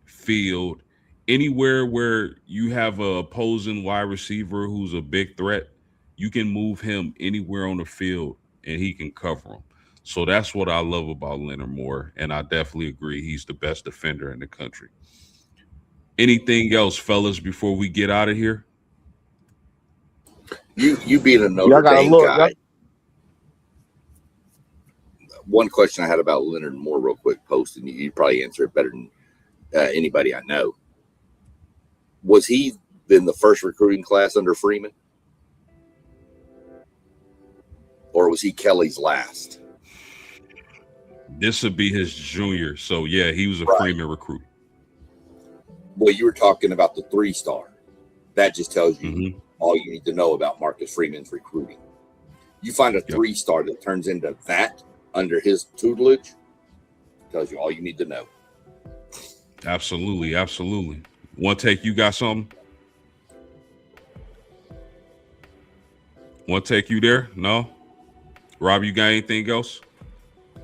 field, anywhere where you have a opposing wide receiver who's a big threat. You can move him anywhere on the field and he can cover them. So that's what I love about Leonard Moore, and I definitely agree he's the best defender in the country. Anything else, fellas, before we get out of here? You being a Notre Dame guy. One question I had about Leonard Moore real quick, post, and you probably answer it better than anybody I know. Was he in the first recruiting class under Freeman? Or was he Kelly's last? This would be his junior. So, yeah, he was a Freeman recruit. Well, you were talking about the 3-star. That just tells you all you need to know about Marcus Freeman's recruiting. You find a 3-star that turns into that under his tutelage, tells you all you need to know. Absolutely, absolutely. One take, you got something? Want to take you there? No? Rob, you got anything else?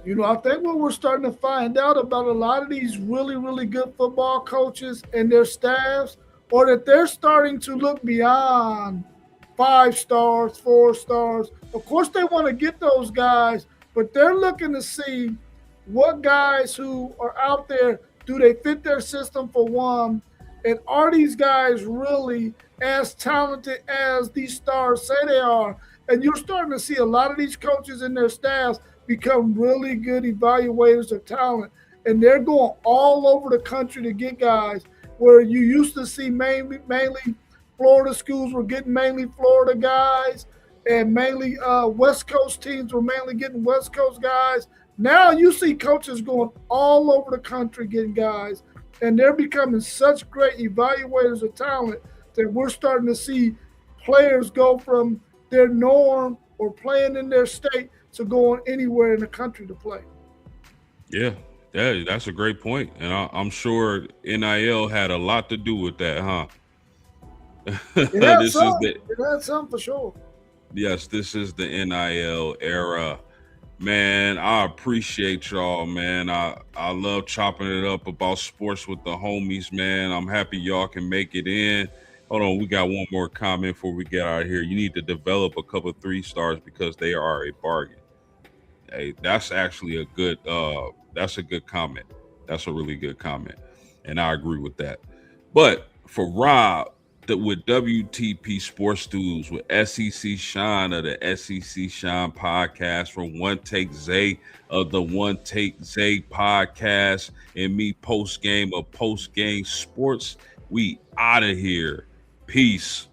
I think what we're starting to find out about a lot of these really, really good football coaches and their staffs, or that they're starting to look beyond 5 stars, 4 stars. Of course, they want to get those guys, but they're looking to see what guys who are out there, do they fit their system for one? And are these guys really as talented as these stars say they are? And you're starting to see a lot of these coaches and their staffs become really good evaluators of talent. And they're going all over the country to get guys where you used to see mainly Florida schools were getting mainly Florida guys, and mainly West Coast teams were mainly getting West Coast guys. Now you see coaches going all over the country getting guys, and they're becoming such great evaluators of talent that we're starting to see players go from their norm or playing in their state to going anywhere in the country to play. Yeah, that's a great point. And I'm sure NIL had a lot to do with that, huh? This is the It had some for sure. Yes, this is the NIL era. Man, I appreciate y'all, man. I love chopping it up about sports with the homies, man. I'm happy y'all can make it in. Hold on, we got one more comment before we get out of here. You need to develop a couple of 3 stars because they are a bargain. Hey, that's actually that's a good comment. That's a really good comment. And I agree with that. But for Rob, with WTP Sports Studios, with SEC Shine of the SEC Shine podcast, from One Take Zay of the One Take Zay podcast, and me post game of Post Game Sports, we out of here. Peace.